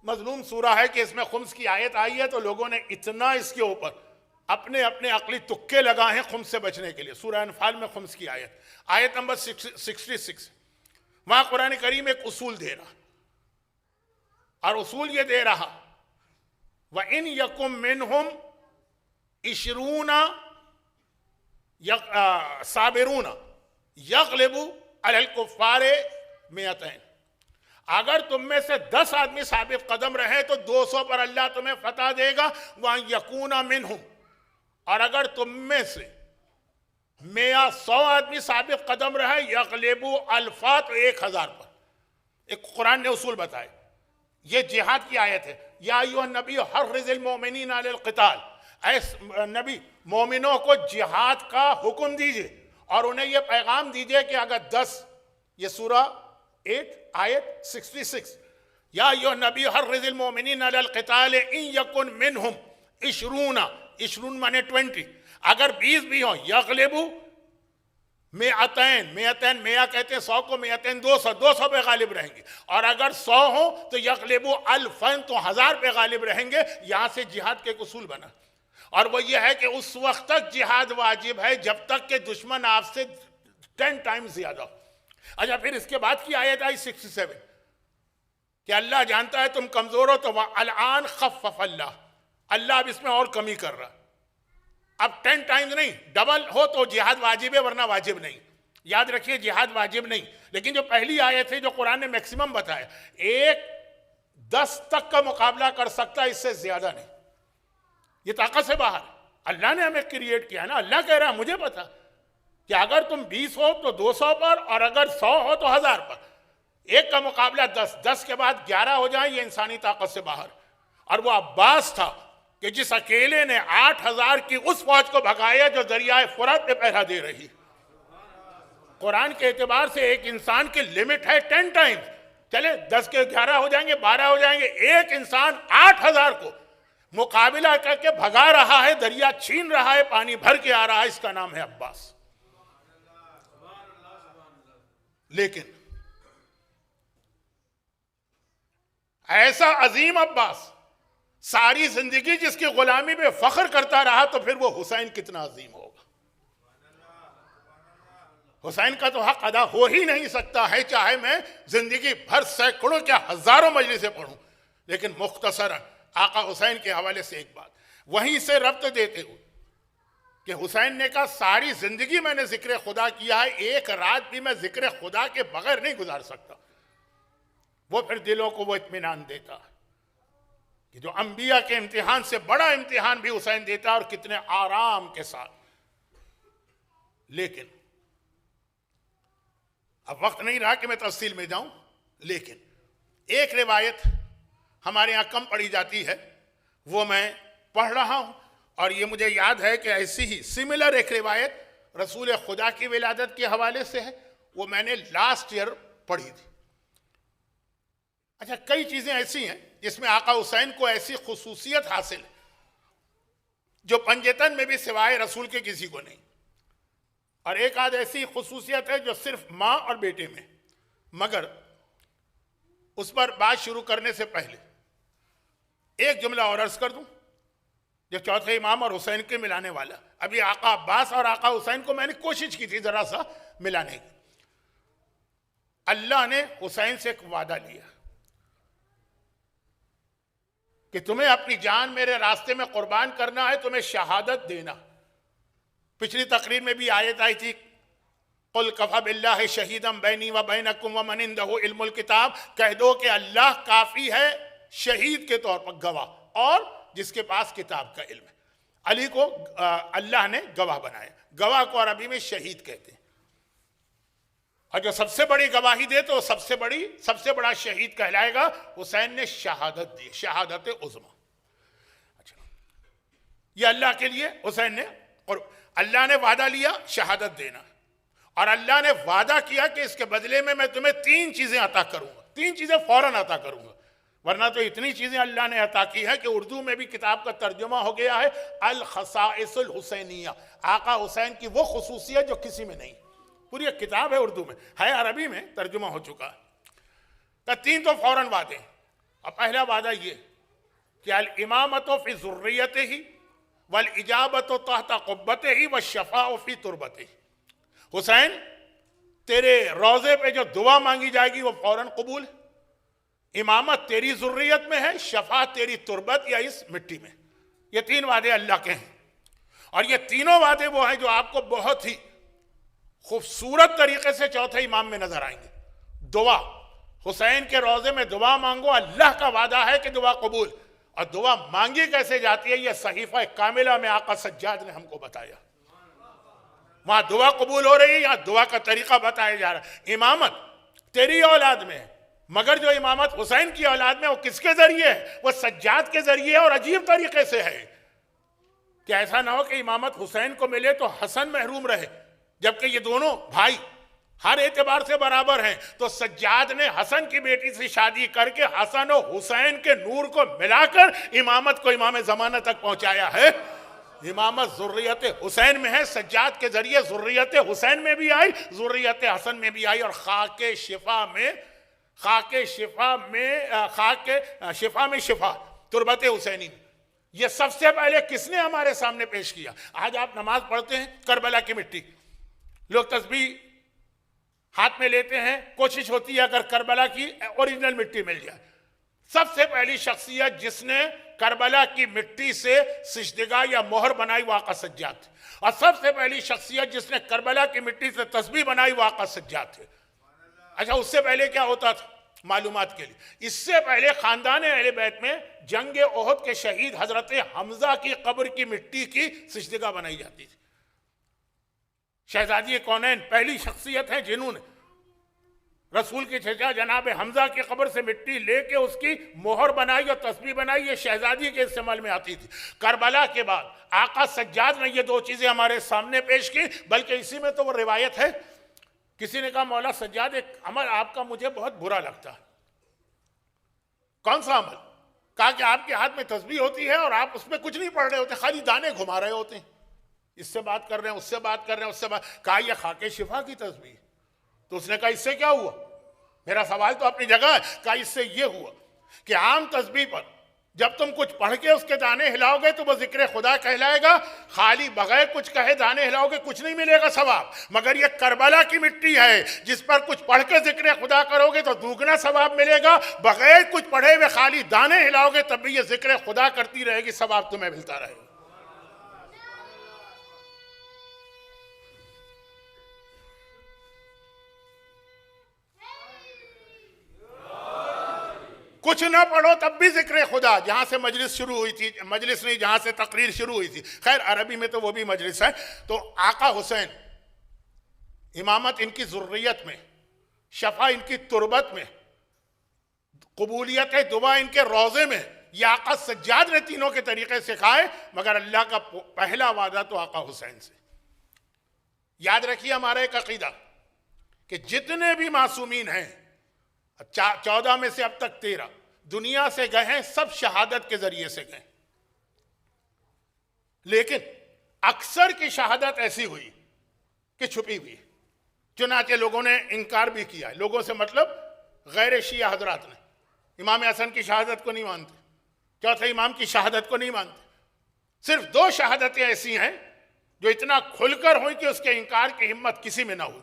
Speaker 1: مظلوم سورہ ہے کہ اس میں خمس کی آیت آئی ہے تو لوگوں نے اتنا اس کے اوپر اپنے عقلی تکے لگا ہیں خمس سے بچنے کے لیے. سورہ انفال میں خمس کی آیت نمبر 66، وہاں قرآن کریم ایک اصول دے رہا، اور اصول یہ دے رہا وَإِن يَكُمْ مِنْهُمْ 20 صابرون یغلبوا علی الکفار 100. اگر تم میں سے 10 آدمی ثابت قدم رہے تو 200 پر اللہ تمہیں فتح دے گا. وَأَن يَكُونَ مِنْهُمْ، اور اگر تم میں سے 100 آدمی ثابت قدم رہے یغلبوا الفا، تو 1000 پر. ایک قرآن نے اصول بتائے. یہ جہاد کی آیت ہے. یا ایھا النبی حرض المؤمنین علی القتال، اے نبی مومنوں کو جہاد کا حکم دیجئے اور انہیں یہ پیغام دیجئے کہ اگر 10، یہ سورہ 8 آیت 66، یا ایھا النبی حرض المؤمنین علی القتال ان یکن منہم 20 مانے 20، اگر 20 بھی ہوں یغلبوا 200، 100 کہتے ہیں 100 کو، 200 پہ غالب رہیں گے. اور اگر 100 ہوں تو یغلبوا الفین، تو 1000 پہ غالب رہیں گے. یہاں سے جہاد کے ایک اصول بنا، اور وہ یہ ہے کہ اس وقت تک جہاد واجب ہے جب تک کہ دشمن آپ سے 10 ٹائمز زیادہ. اچھا پھر اس کے بعد کی آیت آئی 67 کہ اللہ جانتا ہے تم کمزور ہو تو الآن خفف اللہ، اللہ اب اس میں اور کمی کر رہا. اب 10 ٹائمز نہیں، ڈبل ہو تو جہاد واجب ہے ورنہ واجب نہیں. یاد رکھیے جہاد واجب نہیں. لیکن جو پہلی آیت ہے جو قرآن نے میکسیمم بتایا 1-10 تک کا مقابلہ کر سکتا ہے، اس سے زیادہ نہیں. یہ طاقت سے باہر اللہ نے ہمیں کریٹ کیا نا. اللہ کہہ رہا ہے مجھے پتا کہ اگر تم 20 ہو تو 200 پر، اور اگر 100 ہو تو 1000 پر. ایک کا مقابلہ 10 کے بعد 11 ہو جائیں، یہ انسانی طاقت سے باہر. اور وہ عباس تھا کہ جس اکیلے نے 8000 کی اس فوج کو بھگایا جو دریائے فرات پہ پہرا دے رہی. قرآن کے اعتبار سے ایک انسان کی لمٹ ہے 10 ٹائمز. چلے 10 کے 11 ہو جائیں گے، 12 ہو جائیں گے. ایک انسان 8000 کو مقابلہ کر کے بھگا رہا ہے، دریا چھین رہا ہے، پانی بھر کے آ رہا ہے. اس کا نام ہے عباس. لیکن ایسا عظیم عباس ساری زندگی جس کی غلامی پہ فخر کرتا رہا، تو پھر وہ حسین کتنا عظیم ہوگا. حسین کا تو حق ادا ہو ہی نہیں سکتا ہے، چاہے میں زندگی بھر سینکڑوں کیا ہزاروں مجلسیں پڑھوں. لیکن مختصراً آقا حسین کے حوالے سے ایک بات وہیں سے ربط دیتے ہوئے کہ حسین نے کہا ساری زندگی میں نے ذکر خدا کیا ہے، ایک رات بھی میں ذکر خدا کے بغیر نہیں گزار سکتا. وہ پھر دلوں کو وہ اطمینان دیتا ہے کہ جو انبیاء کے امتحان سے بڑا امتحان بھی حسین دیتا ہے، اور کتنے آرام کے ساتھ. لیکن اب وقت نہیں رہا کہ میں تفصیل میں جاؤں، لیکن ایک روایت ہمارے یہاں کم پڑھی جاتی ہے، وہ میں پڑھ رہا ہوں. اور یہ مجھے یاد ہے کہ ایسی ہی سملر ایک روایت رسول خدا کی ولادت کے حوالے سے ہے، وہ میں نے لاسٹ ایئر پڑھی تھی. اچھا کئی چیزیں ایسی ہیں جس میں آقا حسین کو ایسی خصوصیت حاصل ہے جو پنجتن میں بھی سوائے رسول کے کسی کو نہیں. اور ایک آدھ ایسی خصوصیت ہے جو صرف ماں اور بیٹے میں. مگر اس پر بات شروع کرنے سے پہلے ایک جملہ اور عرض کر دوں جو چوتھے امام اور حسین کے ملانے والا. ابھی آقا عباس اور آقا حسین کو میں نے کوشش کی تھی ذرا سا ملانے کی. اللہ نے حسین سے ایک وعدہ لیا کہ تمہیں اپنی جان میرے راستے میں قربان کرنا ہے، تمہیں شہادت دینا. پچھلی تقریر میں بھی آیت آئی تھی قُلْ كَفَى بِاللَّهِ شَهِيدًا بَيْنِي وَبَيْنَكُمْ وَمَنْ عِندَهُ عِلْمُ الْكِتَابِ. کہہ دو کہ اللہ کافی ہے شہید کے طور پر گواہ، اور جس کے پاس کتاب کا علم ہے. علی کو اللہ نے گواہ بنایا. گواہ کو عربی میں شہید کہتے ہیں، اور جو سب سے بڑی گواہی دے تو سب سے بڑا شہید کہلائے گا. حسین نے شہادت دی، شہادت عظمیٰ. اچھا یہ اللہ کے لیے حسین نے، اور اللہ نے وعدہ لیا شہادت دینا، اور اللہ نے وعدہ کیا کہ اس کے بدلے میں تمہیں 3 چیزیں عطا کروں گا. 3 چیزیں فوراً عطا کروں گا. ورنہ تو اتنی چیزیں اللہ نے عطا کی ہے کہ اردو میں بھی کتاب کا ترجمہ ہو گیا ہے الخصائص الحسینیہ. آقا حسین کی وہ خصوصیت جو کسی میں نہیں. پوری ایک کتاب ہے، اردو میں ہے، عربی میں ترجمہ ہو چکا ہے. تو 3 تو فوراً وعدے. اور پہلا وعدہ یہ کہ الامامۃ فی ذریتہ والاجابۃ تحت قبتہ والشفاء فی تربتہ. حسین تیرے روضے پہ جو دعا مانگی جائے گی وہ فوراً قبول ہے. امامت تیری ذریت میں ہے، شفاعت تیری تربت یا اس مٹی میں. یہ 3 وعدے اللہ کے ہیں، اور یہ تینوں وعدے وہ ہیں جو آپ کو بہت ہی خوبصورت طریقے سے چوتھے امام میں نظر آئیں گے. دعا، حسین کے روضے میں دعا مانگو، اللہ کا وعدہ ہے کہ دعا قبول. اور دعا مانگی کیسے جاتی ہے یہ صحیفہ کاملہ میں آقا سجاد نے ہم کو بتایا. وہاں دعا قبول ہو رہی ہے، یہاں دعا کا طریقہ بتایا جا رہا ہے. امامت تیری اولاد میں ہے، مگر جو امامت حسین کی اولاد میں وہ کس کے ذریعے ہے؟ وہ سجاد کے ذریعے، اور عجیب طریقے سے ہے کہ ایسا نہ ہو کہ امامت حسین کو ملے تو حسن محروم رہے، جبکہ یہ دونوں بھائی ہر اعتبار سے برابر ہیں. تو سجاد نے حسن کی بیٹی سے شادی کر کے حسن و حسین کے نور کو ملا کر امامت کو امام زمانہ تک پہنچایا ہے. امامت ذریت حسین میں ہے، سجاد کے ذریعے ذریت حسین میں بھی آئی، ذریت حسن میں بھی آئی، اور خاک شفا میں شفا تربت حسینی. یہ سب سے پہلے کس نے ہمارے سامنے پیش کیا؟ آج آپ نماز پڑھتے ہیں کربلا کی مٹی، لوگ تسبیح ہاتھ میں لیتے ہیں, کوشش ہوتی ہے اگر کربلا کی اوریجنل مٹی مل جائے. سب سے پہلی شخصیت جس نے کربلا کی مٹی سے سجدگاہ یا مہر بنائی وہ آقا سجاد تھے, اور سب سے پہلی شخصیت جس نے کربلا کی مٹی سے تسبیح بنائی وہ آقا سجاد تھے. اچھا, اس سے پہلے کیا ہوتا تھا معلومات کے لیے؟ اس سے پہلے خاندان اہل بیت میں جنگ احد کے شہید حضرت حمزہ کی قبر کی مٹی کی سجدگاہ بنائی جاتی تھی. شہزادی کونین پہلی شخصیت ہیں جنہوں نے رسول کے چچا جناب حمزہ کی قبر سے مٹی لے کے اس کی مہر بنائی اور تسبیح بنائی. یہ شہزادی کے استعمال میں آتی تھی. کربلا کے بعد آقا سجاد نے یہ دو چیزیں ہمارے سامنے پیش کی, بلکہ اسی میں تو وہ روایت ہے, کسی نے کہا مولا سجاد ایک عمل آپ کا مجھے بہت برا لگتا ہے. کون سا عمل؟ کہا کہ آپ کے ہاتھ میں تسبیح ہوتی ہے اور آپ اس میں کچھ نہیں پڑھ رہے ہوتے, خالی دانے گھما رہے ہوتے ہیں, اس سے بات کر رہے ہیں, اس سے بات کر رہے ہیں, اس سے بات. کہا یہ خاک شفا کی تسبیح. تو اس نے کہا اس سے کیا ہوا؟ میرا سوال تو اپنی جگہ ہے. کہا اس سے یہ ہوا کہ عام تسبیح پر جب تم کچھ پڑھ کے اس کے دانے ہلاؤ گے تو وہ ذکر خدا کہلائے گا, خالی بغیر کچھ کہے دانے ہلاؤ گے کچھ نہیں ملے گا ثواب. مگر یہ کربلا کی مٹی ہے جس پر کچھ پڑھ کے ذکر خدا کرو گے تو دوگنا ثواب ملے گا, بغیر کچھ پڑھے ہوئے خالی دانے ہلاؤ گے تب بھی یہ ذکر خدا کرتی رہے گی, ثواب تمہیں ملتا رہے گا. کچھ نہ پڑھو تب بھی ذکر خدا. جہاں سے مجلس شروع ہوئی تھی, مجلس نہیں جہاں سے تقریر شروع ہوئی تھی, خیر عربی میں تو وہ بھی مجلس ہے. تو آقا حسین امامت ان کی ذریت میں, شفا ان کی تربت میں, قبولیت دعا ان کے روضے میں, یہ آقا سجاد نے تینوں کے طریقے سکھائے. مگر اللہ کا پہلا وعدہ تو آقا حسین سے. یاد رکھیے ہمارا ایک عقیدہ کہ جتنے بھی معصومین ہیں 14 میں سے اب تک 13 دنیا سے گئے ہیں, سب شہادت کے ذریعے سے گئے, لیکن اکثر کی شہادت ایسی ہوئی کہ چھپی ہوئی. چنانچہ لوگوں نے انکار بھی کیا ہے. لوگوں سے مطلب غیر شیعہ حضرات نے امام حسن کی شہادت کو نہیں مانتے, چوتھے امام کی شہادت کو نہیں مانتے. صرف 2 شہادتیں ایسی ہیں جو اتنا کھل کر ہوئی کہ اس کے انکار کی ہمت کسی میں نہ ہوئی.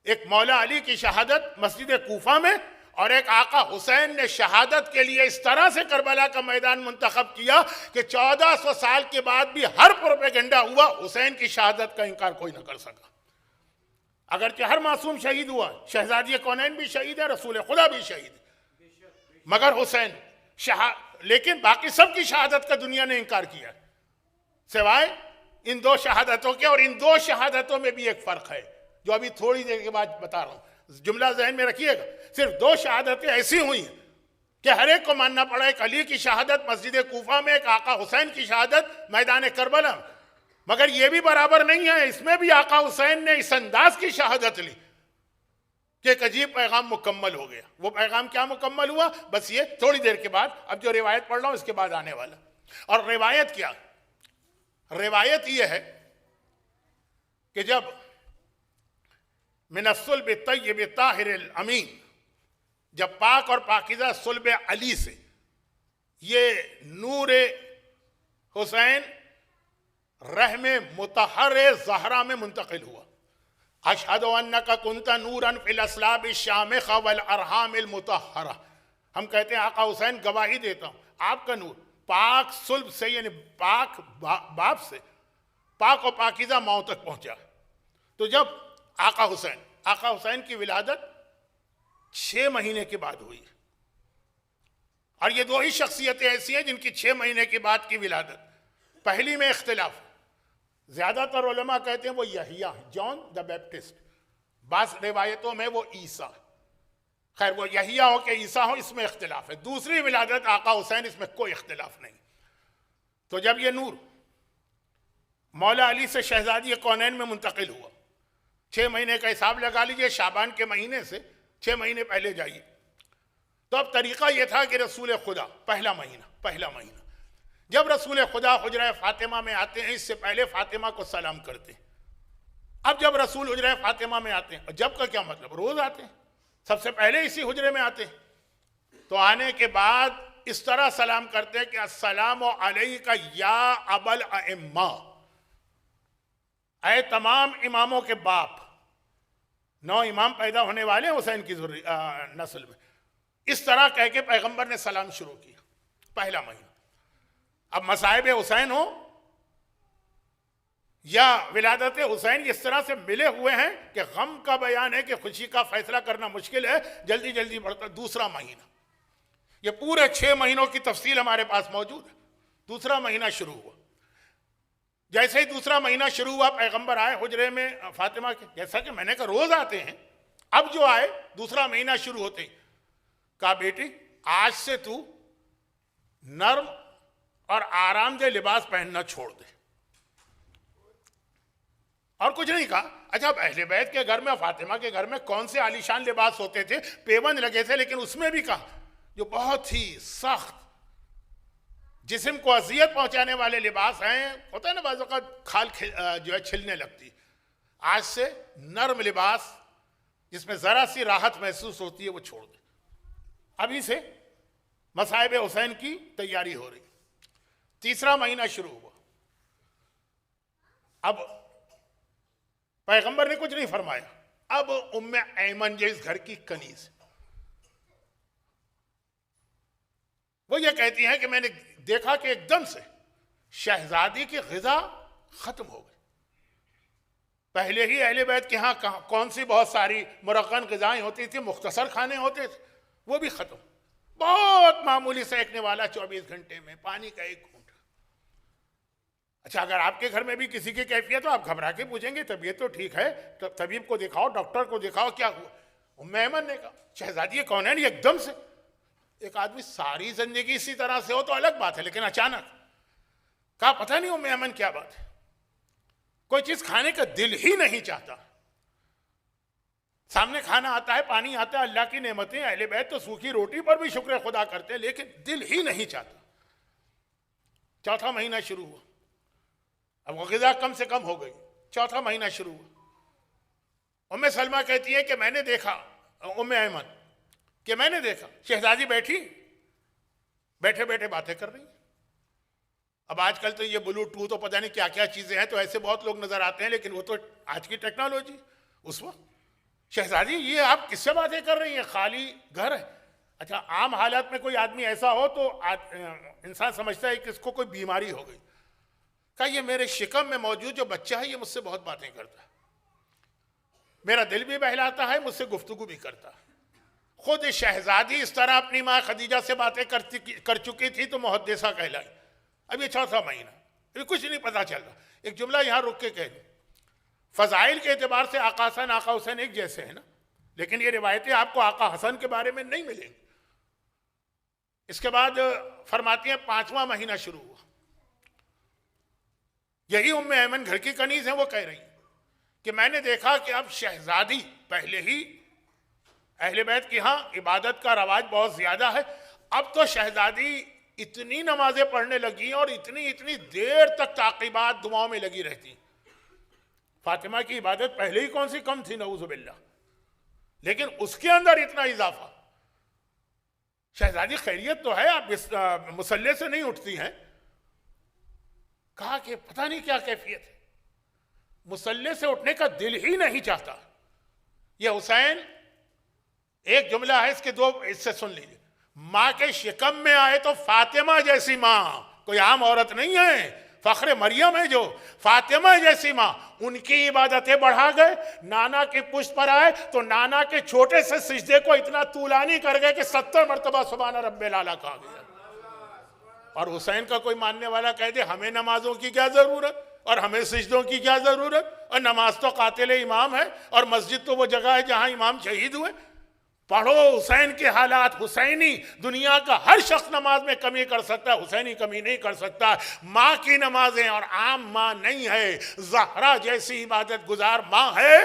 Speaker 1: ایک مولا علی کی شہادت مسجد کوفہ میں, اور ایک آقا حسین نے شہادت کے لیے اس طرح سے کربلا کا میدان منتخب کیا کہ 1400 سال کے بعد بھی ہر پروپیگنڈا ہوا, حسین کی شہادت کا انکار کوئی نہ کر سکا. اگرچہ ہر معصوم شہید ہوا, شہزادی کونین بھی شہید ہے, رسول خدا بھی شہید ہے, مگر حسین لیکن باقی سب کی شہادت کا دنیا نے انکار کیا سوائے ان 2 شہادتوں کے. اور ان 2 شہادتوں میں بھی ایک فرق ہے جو ابھی تھوڑی دیر کے بعد بتا رہا ہوں, جملہ ذہن میں رکھیے گا. صرف 2 شہادتیں ایسی ہوئی ہیں کہ ہر ایک کو ماننا پڑا. ایک علی کی شہادت مسجد کوفہ میں, ایک آقا حسین کی شہادت میدان کربلا میں. مگر یہ بھی برابر نہیں ہے, اس میں بھی آقا حسین نے اس انداز کی شہادت لی کہ ایک عجیب پیغام مکمل ہو گیا. وہ پیغام کیا مکمل ہوا؟ بس یہ تھوڑی دیر کے بعد, اب جو روایت پڑھ رہا ہوں اس کے بعد آنے والا. اور روایت کیا؟ روایت یہ ہے کہ جب من الصلب الطیب الطاہر الامین, جب پاک اور پاکیزہ صلب علی سے یہ نور حسین رحم مطہر زہرا میں منتقل ہوا. اشہد انک کنت نورا فی الاصلاب الشامخہ والارحام المطہرہ. ہم کہتے ہیں آقا حسین گواہی دیتا ہوں آپ کا نور پاک صلب سے, یعنی پاک باپ سے پاک و پاکیزہ ماؤں تک پہنچا. تو جب آقا حسین کی ولادت 6 مہینے کے بعد ہوئی, اور یہ 2 ہی شخصیتیں ایسی ہیں جن کی 6 مہینے کے بعد کی ولادت. پہلی میں اختلاف, زیادہ تر علماء کہتے ہیں وہ یحییٰ جان دا بیپٹسٹ, بعض روایتوں میں وہ عیسیٰ. خیر وہ یحییٰ ہو کہ عیسیٰ ہو اس میں اختلاف ہے. دوسری ولادت آقا حسین, اس میں کوئی اختلاف نہیں. تو جب یہ نور مولا علی سے شہزادی کونین میں منتقل ہوا, 6 مہینے کا حساب لگا لیجئے, شعبان کے مہینے سے 6 مہینے پہلے جائیے. تو اب طریقہ یہ تھا کہ رسول خدا پہلا مہینہ جب رسول خدا حجرہ فاطمہ میں آتے ہیں, اس سے پہلے فاطمہ کو سلام کرتے ہیں. اب جب رسول حجرہ فاطمہ میں آتے ہیں, جب کا کیا مطلب, روز آتے ہیں, سب سے پہلے اسی حجرے میں آتے ہیں. تو آنے کے بعد اس طرح سلام کرتے ہیں کہ السلام علیک یا ابا الائمہ, اے تمام اماموں کے باپ, 9 امام پیدا ہونے والے ہیں حسین کی نسل میں. اس طرح کہہ کے پیغمبر نے سلام شروع کیا. پہلا مہینہ. اب مصائب حسین ہو یا ولادت حسین اس طرح سے ملے ہوئے ہیں کہ غم کا بیان ہے کہ خوشی کا فیصلہ کرنا مشکل ہے. جلدی جلدی بڑھتا. دوسرا مہینہ. یہ پورے 6 مہینوں کی تفصیل ہمارے پاس موجود ہے. دوسرا مہینہ شروع ہوا. جیسے ہی دوسرا مہینہ شروع ہوا پیغمبر آئے حجرے میں فاطمہ کے. جیسا کہ میں نے کہا روز آتے ہیں, اب جو آئے دوسرا مہینہ شروع ہوتے ہی کہا بیٹی آج سے تو نرم اور آرام دہ لباس پہننا چھوڑ دے. اور کچھ نہیں کہا. اچھا اہل بیت کے گھر میں فاطمہ کے گھر میں کون سے عالیشان لباس ہوتے تھے, پیوند لگے تھے, لیکن اس میں بھی کہا جو بہت ہی سخت جسم کو اذیت پہنچانے والے لباس ہیں, ہوتا ہے نا بعض اوقات کھال جو ہے چھلنے لگتی, آج سے نرم لباس جس میں ذرا سی راحت محسوس ہوتی ہے وہ چھوڑ دے. ابھی سے مصائب حسین کی تیاری ہو رہی. تیسرا مہینہ شروع ہوا. اب پیغمبر نے کچھ نہیں فرمایا. اب ام ایمن جو اس گھر کی کنیز, وہ یہ کہتی ہیں کہ میں نے دیکھا کہ ایک دم سے شہزادی کی غذا ختم ہو گئی. پہلے ہی اہل بیت کے ہاں کون سی بہت ساری مرغن غذائیں ہوتی تھی, مختصر کھانے ہوتے تھے, وہ بھی ختم. بہت معمولی سینکنے والا 24 گھنٹے میں پانی کا ایک گھونٹ. اچھا اگر آپ کے گھر میں بھی کسی کی کیفیت تو آپ گھبرا کے پوچھیں گے طبیعت تو ٹھیک ہے, طبیب کو دکھاؤ, ڈاکٹر کو دکھاؤ, کیا ہوا؟ ام ایمن نے کہا شہزادی کون ہے؟ ایک دم سے. ایک آدمی ساری زندگی اسی طرح سے ہو تو الگ بات ہے, لیکن اچانک کہا پتہ نہیں ام ایمن کیا بات ہے, کوئی چیز کھانے کا دل ہی نہیں چاہتا. سامنے کھانا آتا ہے, پانی آتا ہے, اللہ کی نعمتیں, اہل بیت تو سوکھی روٹی پر بھی شکر خدا کرتے ہیں, لیکن دل ہی نہیں چاہتا. چوتھا مہینہ شروع ہوا. اب وہ غذا کم سے کم ہو گئی. چوتھا مہینہ شروع ہوا. ام سلمہ کہتی ہے کہ میں نے دیکھا, ام ایمن کہ میں نے دیکھا شہزادی بیٹھی بیٹھے بیٹھے باتیں کر رہی. اب آج کل تو یہ بلوٹوتھ تو پتہ نہیں کیا کیا چیزیں ہیں, تو ایسے بہت لوگ نظر آتے ہیں, لیکن وہ تو آج کی ٹیکنالوجی. اس وقت شہزادی یہ آپ کس سے باتیں کر رہی ہیں, خالی گھر ہے. اچھا عام حالات میں کوئی آدمی ایسا ہو تو انسان سمجھتا ہے کہ اس کو کوئی بیماری ہو گئی. کہا یہ میرے شکم میں موجود جو بچہ ہے یہ مجھ سے بہت باتیں کرتا ہے, میرا دل بھی بہلاتا ہے, مجھ سے گفتگو بھی کرتا ہے. خود شہزادی اس طرح اپنی ماں خدیجہ سے باتیں کر چکی تھی تو محدثہ کہلائی. اب یہ چوتھا مہینہ, ابھی کچھ نہیں پتا چل رہا. ایک جملہ یہاں رک کے کہہ دوں, فضائل کے اعتبار سے آقا حسن آقا حسین ایک جیسے ہیں نا, لیکن یہ روایتیں آپ کو آقا حسن کے بارے میں نہیں ملیں گی. اس کے بعد فرماتی ہیں 5واں مہینہ شروع ہوا. یہی ام ایمن گھر کی کنیز ہیں, وہ کہہ رہی ہیں کہ میں نے دیکھا کہ اب شہزادی, پہلے ہی اہل بیت کی ہاں عبادت کا رواج بہت زیادہ ہے, اب تو شہزادی اتنی نمازیں پڑھنے لگی اور اتنی دیر تک تعقیبات دعاؤں میں لگی رہتی. فاطمہ کی عبادت پہلے ہی کون سی کم تھی نعوذ باللہ, لیکن اس کے اندر اتنا اضافہ. شہزادی خیریت تو ہے, آپ مصلے سے نہیں اٹھتی ہیں. کہا کہ پتہ نہیں کیا کیفیت ہے, مصلے سے اٹھنے کا دل ہی نہیں چاہتا. یہ حسین, ایک جملہ ہے اس کے 2 حصے سن لیجیے. ماں کے شکم میں آئے تو فاطمہ جیسی ماں, کوئی عام عورت نہیں ہے, فخر مریم ہے جو, فاطمہ جیسی ماں, ان کی عبادتیں بڑھا گئے. نانا کی پشت پر آئے تو نانا کے چھوٹے سے سجدے کو اتنا طولانی کر گئے کہ 70 مرتبہ سبحان رب الاعلیٰ کہا گیا. اور حسین کا کوئی ماننے والا کہہ دے ہمیں نمازوں کی کیا ضرورت اور ہمیں سجدوں کی کیا ضرورت, اور نماز تو قاتل امام ہے, اور مسجد تو وہ جگہ ہے جہاں امام شہید ہوئے. پڑھو حسین کے حالات حسینی. دنیا کا ہر شخص نماز میں کمی کر سکتا ہے, حسینی کمی نہیں کر سکتا. ماں کی نمازیں, اور عام ماں نہیں ہے, زہرا جیسی عبادت گزار ماں ہے,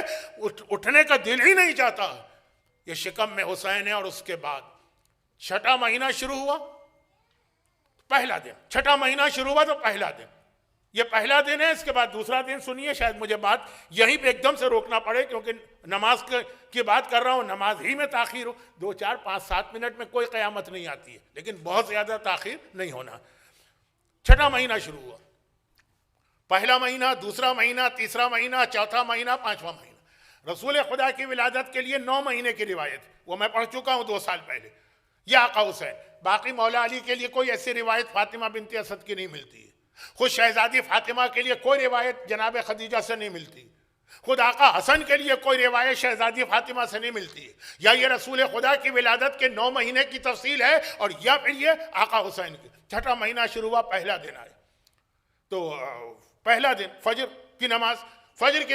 Speaker 1: اٹھنے کا دل ہی نہیں چاہتا. یہ شکم میں حسین ہے. اور اس کے بعد 6واں مہینہ شروع ہوا, پہلا دن. 6واں مہینہ شروع ہوا تو پہلا دن, یہ پہلا دن ہے. اس کے بعد دوسرا دن سنیے, شاید مجھے بات یہیں پہ ایک دم سے روکنا پڑے کیونکہ نماز کی بات کر رہا ہوں, نماز ہی میں تاخیر ہو 2 4 5 7 منٹ میں کوئی قیامت نہیں آتی ہے, لیکن بہت زیادہ تاخیر نہیں ہونا. 6واں مہینہ شروع ہوا. پہلا مہینہ, دوسرا مہینہ, تیسرا مہینہ, چوتھا مہینہ, 5واں مہینہ. رسول خدا کی ولادت کے لیے 9 مہینے کی روایت، وہ میں پڑھ چکا ہوں 2 سال پہلے، یہ آقا حسین۔ باقی مولا علی کے لیے کوئی ایسی روایت فاطمہ بنت اسد کی نہیں ملتی ہے، خود شہزادی فاطمہ کے لیے کوئی روایت جناب خدیجہ سے نہیں ملتی، خود آقا حسن کے لیے کوئی روایت شہزادی فاطمہ سے نہیں ملتی ہے۔ یا یہ رسول خدا کی ولادت کے 9 مہینے کی تفصیل ہے، اور یا پھر یہ آقا حسین کی 6واں مہینہ شروع ہوا، پہلا دن آئے تو پہلا دن فجر کی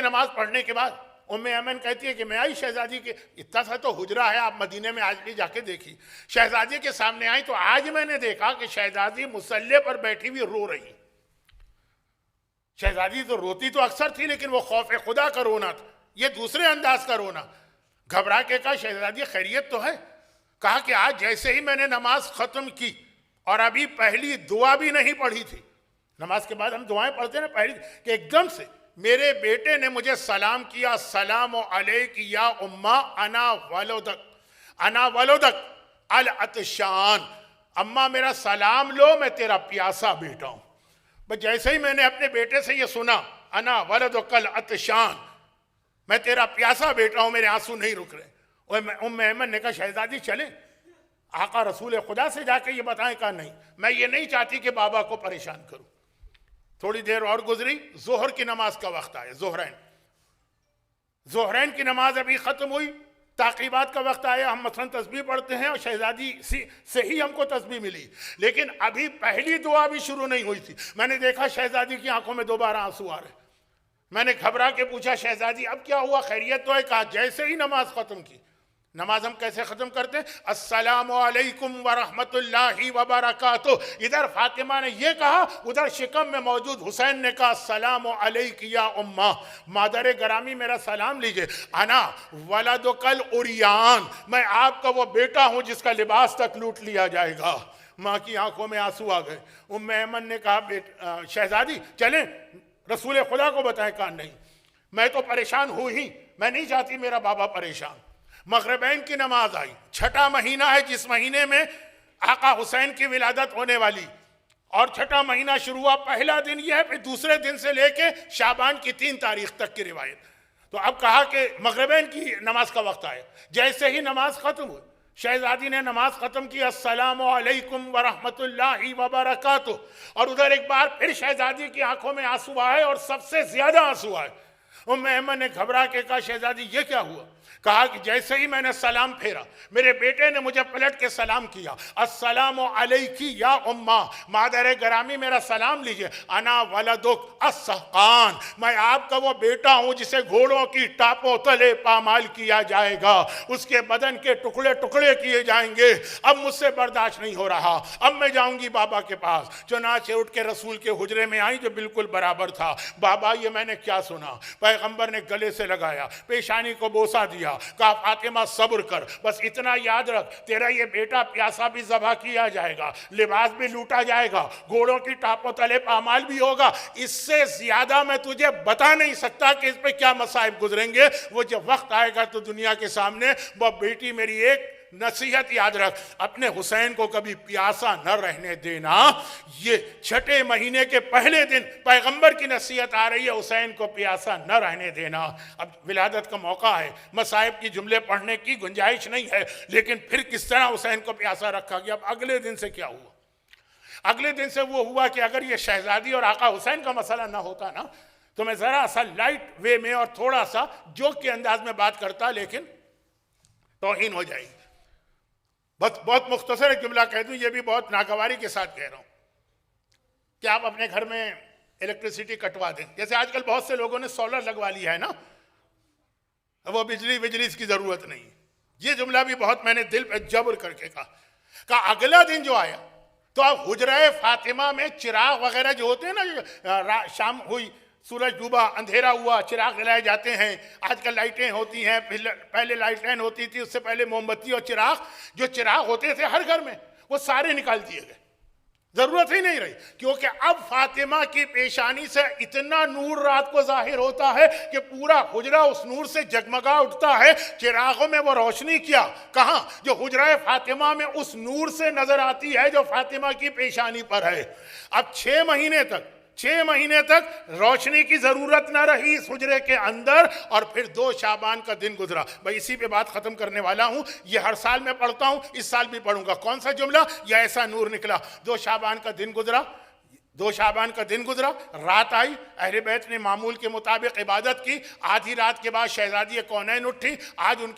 Speaker 1: نماز پڑھنے کے بعد ام ایمن کہتی ہے کہ میں آئی شہزادی کے، اتنا سا تو حجرہ ہے، آپ مدینے میں آج بھی جا کے دیکھی، شہزادی کے سامنے آئی تو آج میں نے دیکھا کہ شہزادی مصلی پر بیٹھی ہوئی رو رہی۔ شہزادی تو روتی تو اکثر تھی، لیکن وہ خوف خدا کا رونا تھا، یہ دوسرے انداز کا رونا۔ گھبرا کے کہا شہزادی خیریت تو ہے؟ کہا کہ آج جیسے ہی میں نے نماز ختم کی اور ابھی پہلی دعا بھی نہیں پڑھی تھی، نماز کے بعد ہم دعائیں پڑھتے ہیں نا پہلی، کہ ایک دم سے میرے بیٹے نے مجھے سلام کیا، السلام علیک یا اماں انا ولدک العطشان، اماں میرا سلام لو، میں تیرا پیاسا بیٹا ہوں۔ بس جیسے ہی میں نے اپنے بیٹے سے یہ سنا، انا ولدک العطشان، میں تیرا پیاسا بیٹا ہوں، میرے آنسو نہیں رک رہے۔ ام ایمن نے کہا شہزادی چلیں آقا رسول خدا سے جا کے یہ بتائیں؟ کہا نہیں، میں یہ نہیں چاہتی کہ بابا کو پریشان کروں۔ تھوڑی دیر اور گزری، ظہر کی نماز کا وقت آیا، ظہرین کی نماز ابھی ختم ہوئی، تعقیبات کا وقت آیا، ہم مثلا تسبیح پڑھتے ہیں اور شہزادی سے ہی ہم کو تسبیح ملی، لیکن ابھی پہلی دعا بھی شروع نہیں ہوئی تھی۔ میں نے دیکھا شہزادی کی آنکھوں میں دوبارہ آنسو آ رہے، میں نے گھبرا کے پوچھا شہزادی اب کیا ہوا، خیریت تو ہے؟ کہا جیسے ہی نماز ختم کی، نماز ہم کیسے ختم کرتے ہیں؟ السلام علیکم ورحمت اللہ وبرکاتہ، ادھر فاطمہ نے یہ کہا، ادھر شکم میں موجود حسین نے کہا السلام علیک یا اماں، مادر گرامی میرا سلام لیجئے، انا ولدک العریان، میں آپ کا وہ بیٹا ہوں جس کا لباس تک لوٹ لیا جائے گا۔ ماں کی آنکھوں میں آنسو آ گئے۔ ام ایمن نے کہا شہزادی چلیں رسول خدا کو بتائیں؟ کہا نہیں، میں تو پریشان ہوں ہی، میں نہیں چاہتی میرا بابا پریشان۔ مغربین کی نماز آئی، 6واں مہینہ ہے جس مہینے میں آقا حسین کی ولادت ہونے والی، اور 6واں مہینہ شروع ہوا، پہلا دن یہ ہے، پھر دوسرے دن سے لے کے شعبان کی 3 تاریخ تک کی روایت۔ تو اب کہا کہ مغربین کی نماز کا وقت آیا، جیسے ہی نماز ختم ہوئی شہزادی نے نماز ختم کی، السلام علیکم ورحمت اللہ وبرکاتہ، اور ادھر ایک بار پھر شہزادی کی آنکھوں میں آنسو آئے، اور سب سے زیادہ آنسو آئے۔ ام ایمن نے گھبرا کے کہا شہزادی یہ کیا ہوا؟ کہا کہ جیسے ہی میں نے سلام پھیرا، میرے بیٹے نے مجھے پلٹ کے سلام کیا، السلام علیکی یا اماں، مادر گرامی میرا سلام لیجئے، انا ولدک السحقان، میں آپ کا وہ بیٹا ہوں جسے گھوڑوں کی ٹاپوں تلے پامال کیا جائے گا، اس کے بدن کے ٹکڑے ٹکڑے کیے جائیں گے، اب مجھ سے برداشت نہیں ہو رہا، اب میں جاؤں گی بابا کے پاس۔ چنانچہ اٹھ کے رسول کے حجرے میں آئی جو بالکل برابر تھا۔ بابا یہ میں نے کیا سنا؟ پیغمبر نے گلے سے لگایا، پیشانی کو بوسہ دیا، کہا فاطمہ صبر کر، بس اتنا یاد رکھ تیرا یہ بیٹا پیاسا بھی ذبح کیا جائے گا، لباس بھی لوٹا جائے گا، گھوڑوں کی ٹاپوں تلے پامال بھی ہوگا، اس سے زیادہ میں تجھے بتا نہیں سکتا کہ اس پہ کیا مصائب گزریں گے، وہ جب وقت آئے گا تو دنیا کے سامنے وہ بیٹی میری ایک نصیحت یاد رکھ، اپنے حسین کو کبھی پیاسا نہ رہنے دینا۔ یہ 6 مہینے کے پہلے دن پیغمبر کی نصیحت آ رہی ہے، حسین کو پیاسا نہ رہنے دینا۔ اب ولادت کا موقع ہے، مصائب کی جملے پڑھنے کی گنجائش نہیں ہے، لیکن پھر کس طرح حسین کو پیاسا رکھا گیا۔ اب اگلے دن سے کیا ہوا؟ اگلے دن سے وہ ہوا کہ اگر یہ شہزادی اور آقا حسین کا مسئلہ نہ ہوتا نا تو میں ذرا سا لائٹ وے میں اور تھوڑا سا جوک کے انداز میں بات کرتا، لیکن توہین ہو جائے گی۔ بہت مختصر ایک جملہ کہہ دوں، یہ بھی بہت ناگواری کے ساتھ کہہ رہا ہوں کہ آپ اپنے گھر میں الیکٹریسٹی کٹوا دیں، جیسے آج کل بہت سے لوگوں نے سولر لگوا لیا ہے نا، وہ بجلی اس کی ضرورت نہیں۔ یہ جملہ بھی بہت میں نے دل پہ جبر کر کے کہا اگلا دن جو آیا تو اب حجرہ فاطمہ میں چراغ وغیرہ جو ہوتے ہیں نا، شام ہوئی، سورج ڈوبا، اندھیرا ہوا، چراغ جلائے جاتے ہیں، آج کل لائٹیں ہوتی ہیں، پہلے لائٹ لائن ہوتی تھی، اس سے پہلے موم بتی اور چراغ، جو چراغ ہوتے تھے ہر گھر میں وہ سارے نکال دیے گئے، ضرورت ہی نہیں رہی، کیونکہ اب فاطمہ کی پیشانی سے اتنا نور رات کو ظاہر ہوتا ہے کہ پورا حجرہ اس نور سے جگمگا اٹھتا ہے۔ چراغوں میں وہ روشنی کیا کہاں؟ جو حجرہ فاطمہ میں اس نور سے نظر آتی ہے جو فاطمہ کی پیشانی پر ہے۔ اب 6 مہینے تک 6 مہینے تک روشنی کی ضرورت نہ رہی اس حجرے کے اندر، اور پھر 2 شعبان کا دن گزرا. بھائی اسی پہ بات ختم کرنے والا ہوں. یہ ہر سال میں پڑھتا ہوں، اس سال بھی پڑھوں گا. کون سا جملہ؟ یا ایسا نور نکلا. 2 شعبان کا دن گزرا. 2 شعبان کا دن گزرا، رات آئی، اہل بیت نے معمول کے مطابق عبادت کی. آدھی رات کے بعد شہزادی کونین اٹھی. آج ان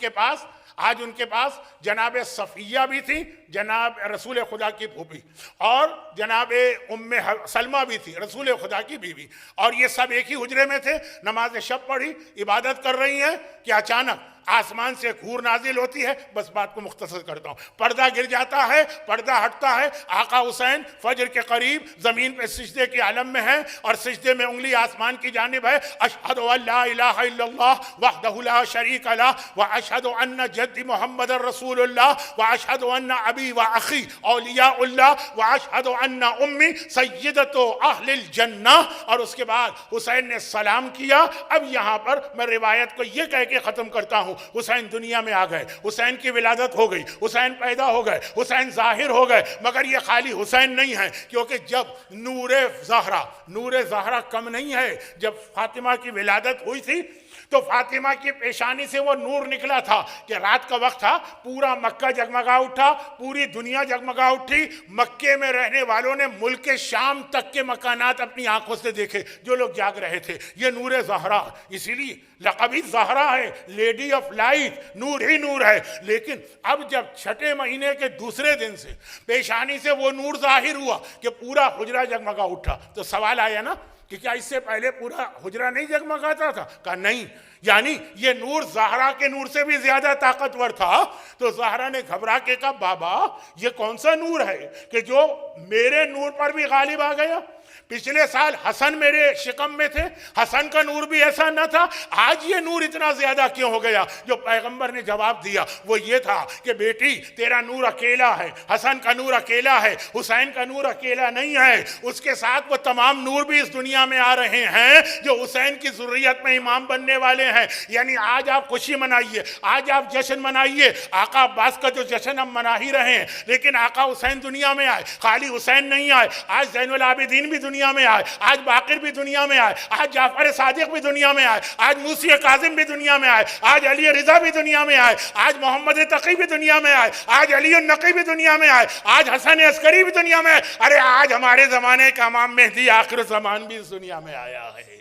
Speaker 1: کے پاس جناب صفیہ بھی تھی، جناب رسول خدا کی پھوپھی، اور جناب ام سلمہ بھی تھی، رسول خدا کی بیوی، اور یہ سب ایک ہی حجرے میں تھے. نماز شب پڑھی، عبادت کر رہی ہیں کہ اچانک آسمان سے ایک حور نازل ہوتی ہے. بس بات کو مختصر کرتا ہوں. پردہ گر جاتا ہے، پردہ ہٹتا ہے. آقا حسین فجر کے قریب زمین پہ سجدے کے عالم میں ہیں، اور سجدے میں انگلی آسمان کی جانب ہے. اشہد ان لا الہ الا اللہ وحدہ لا شریک لہ واشہد ان جدی محمد رسول اللہ واشہد ان ابی و اخی اولیاء اللہ واشہد ان امی سیدۃ اہل الجنہ. اور اس کے بعد حسین نے سلام کیا. اب یہاں پر میں روایت کو یہ کہہ کے ختم کرتا ہوں، حسین دنیا میں آ گئے، حسین کی ولادت ہو گئی، حسین پیدا ہو گئے، حسین ظاہر ہو گئے. مگر یہ خالی حسین نہیں ہے، کیونکہ جب نور زہرا کم نہیں ہے. جب فاطمہ کی ولادت ہوئی تھی تو فاطمہ کی پیشانی سے وہ نور نکلا تھا کہ رات کا وقت تھا، پورا مکہ جگمگا اٹھا، پوری دنیا جگمگا اٹھی. مکے میں رہنے والوں نے ملک شام تک کے مکانات اپنی آنکھوں سے دیکھے جو لوگ جاگ رہے تھے. یہ نور زہرا، اسی لیے لقب زہرا ہے، لیڈی آف لائٹ، نور ہی نور ہے. لیکن اب جب 6 مہینے کے دوسرے دن سے پیشانی سے وہ نور ظاہر ہوا کہ پورا حجرہ جگمگا اٹھا، تو سوال آیا نا کہ کیا اس سے پہلے پورا حجرہ نہیں جگمگاتا تھا؟ کہا نہیں، یعنی یہ نور زہرا کے نور سے بھی زیادہ طاقتور تھا. تو زہرا نے گھبرا کے کہا بابا یہ کون سا نور ہے کہ جو میرے نور پر بھی غالب آ گیا؟ پچھلے سال حسن میرے شکم میں تھے، حسن کا نور بھی ایسا نہ تھا، آج یہ نور اتنا زیادہ کیوں ہو گیا؟ جو پیغمبر نے جواب دیا وہ یہ تھا کہ بیٹی تیرا نور اکیلا ہے، حسن کا نور اکیلا ہے، حسین کا نور اکیلا نہیں ہے، اس کے ساتھ وہ تمام نور بھی اس دنیا میں آ رہے ہیں جو حسین کی ذریت میں امام بننے والے ہیں. یعنی آج آپ خوشی منائیے، آج آپ جشن منائیے. آقا عباس کا جو جشن ہم منا ہی رہے ہیں، لیکن آقا حسین دنیا میں آئے. خالی حسین نہیں آئے، آج زین العابدین بھی دنیا میں آئے، آج باقر بھی دنیا میں آئے، آج جعفر صادق بھی دنیا میں آئے، آج موسی کاظم بھی دنیا میں آئے، آج علی رضا بھی دنیا میں آئے، آج محمد تقی بھی دنیا میں آئے، آج علی النقی بھی دنیا میں آئے، آج حسن عسکری بھی دنیا میں آئے. ارے آج ہمارے زمانے کا امام مہدی آخر زمان بھی اس دنیا میں آیا ہے.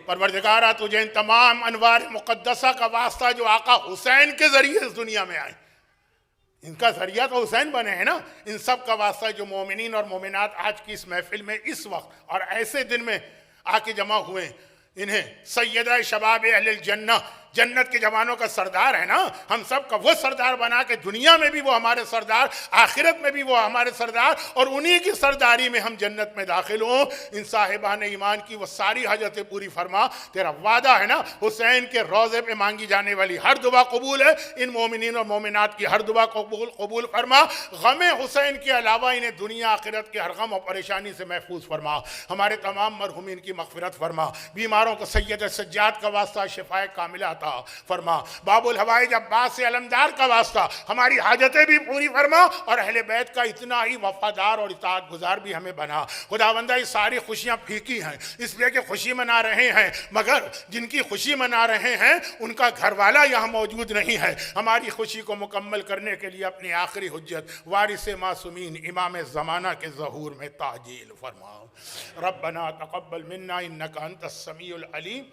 Speaker 1: پروردگارہ تجھے ان تمام انوار مقدسہ کا واسطہ جو آقا حسین کے ذریعے اس دنیا میں آئے، ان کا ذریعہ تو حسین بنے ہیں نا، ان سب کا واسطہ جو مومنین اور مومنات آج کی اس محفل میں اس وقت اور ایسے دن میں آ کے جمع ہوئے، انہیں سیدہ شباب اہل الجنہ، جنت کے جوانوں کا سردار ہے نا، ہم سب کا وہ سردار بنا کے دنیا میں بھی وہ ہمارے سردار، آخرت میں بھی وہ ہمارے سردار، اور انہی کی سرداری میں ہم جنت میں داخل ہوں. ان صاحبان ایمان کی وہ ساری حاجتیں پوری فرما. تیرا وعدہ ہے نا حسین کے روضے پہ مانگی جانے والی ہر دعا قبول ہے. ان مومنین اور مومنات کی ہر دعا قبول فرما. غم حسین کے علاوہ انہیں دنیا آخرت کے ہر غم اور پریشانی سے محفوظ فرما. ہمارے تمام مرحومین کی مغفرت فرما. بیماروں کو سید سجاد کا واسطہ شفائے کاملہ عطا فرما. باب الحوائج عباس علمدار کا واسطہ ہماری حاجتیں بھی پوری فرما، اور اہل بیت کا اتنا ہی وفادار اور اطاعت گزار بھی ہمیں بنا. خداوندہ یہ ساری خوشیاں پھیکی ہیں اس لیے کہ خوشی منا رہے ہیں، مگر جن کی خوشی منا رہے ہیں ان کا گھر والا یہاں موجود نہیں ہے. ہماری خوشی کو مکمل کرنے کے لیے اپنی آخری حجت وارث معصومین امام زمانہ کے ظہور میں تعجیل فرما. ربنا تقبل منا انک انت السمیع العلیم.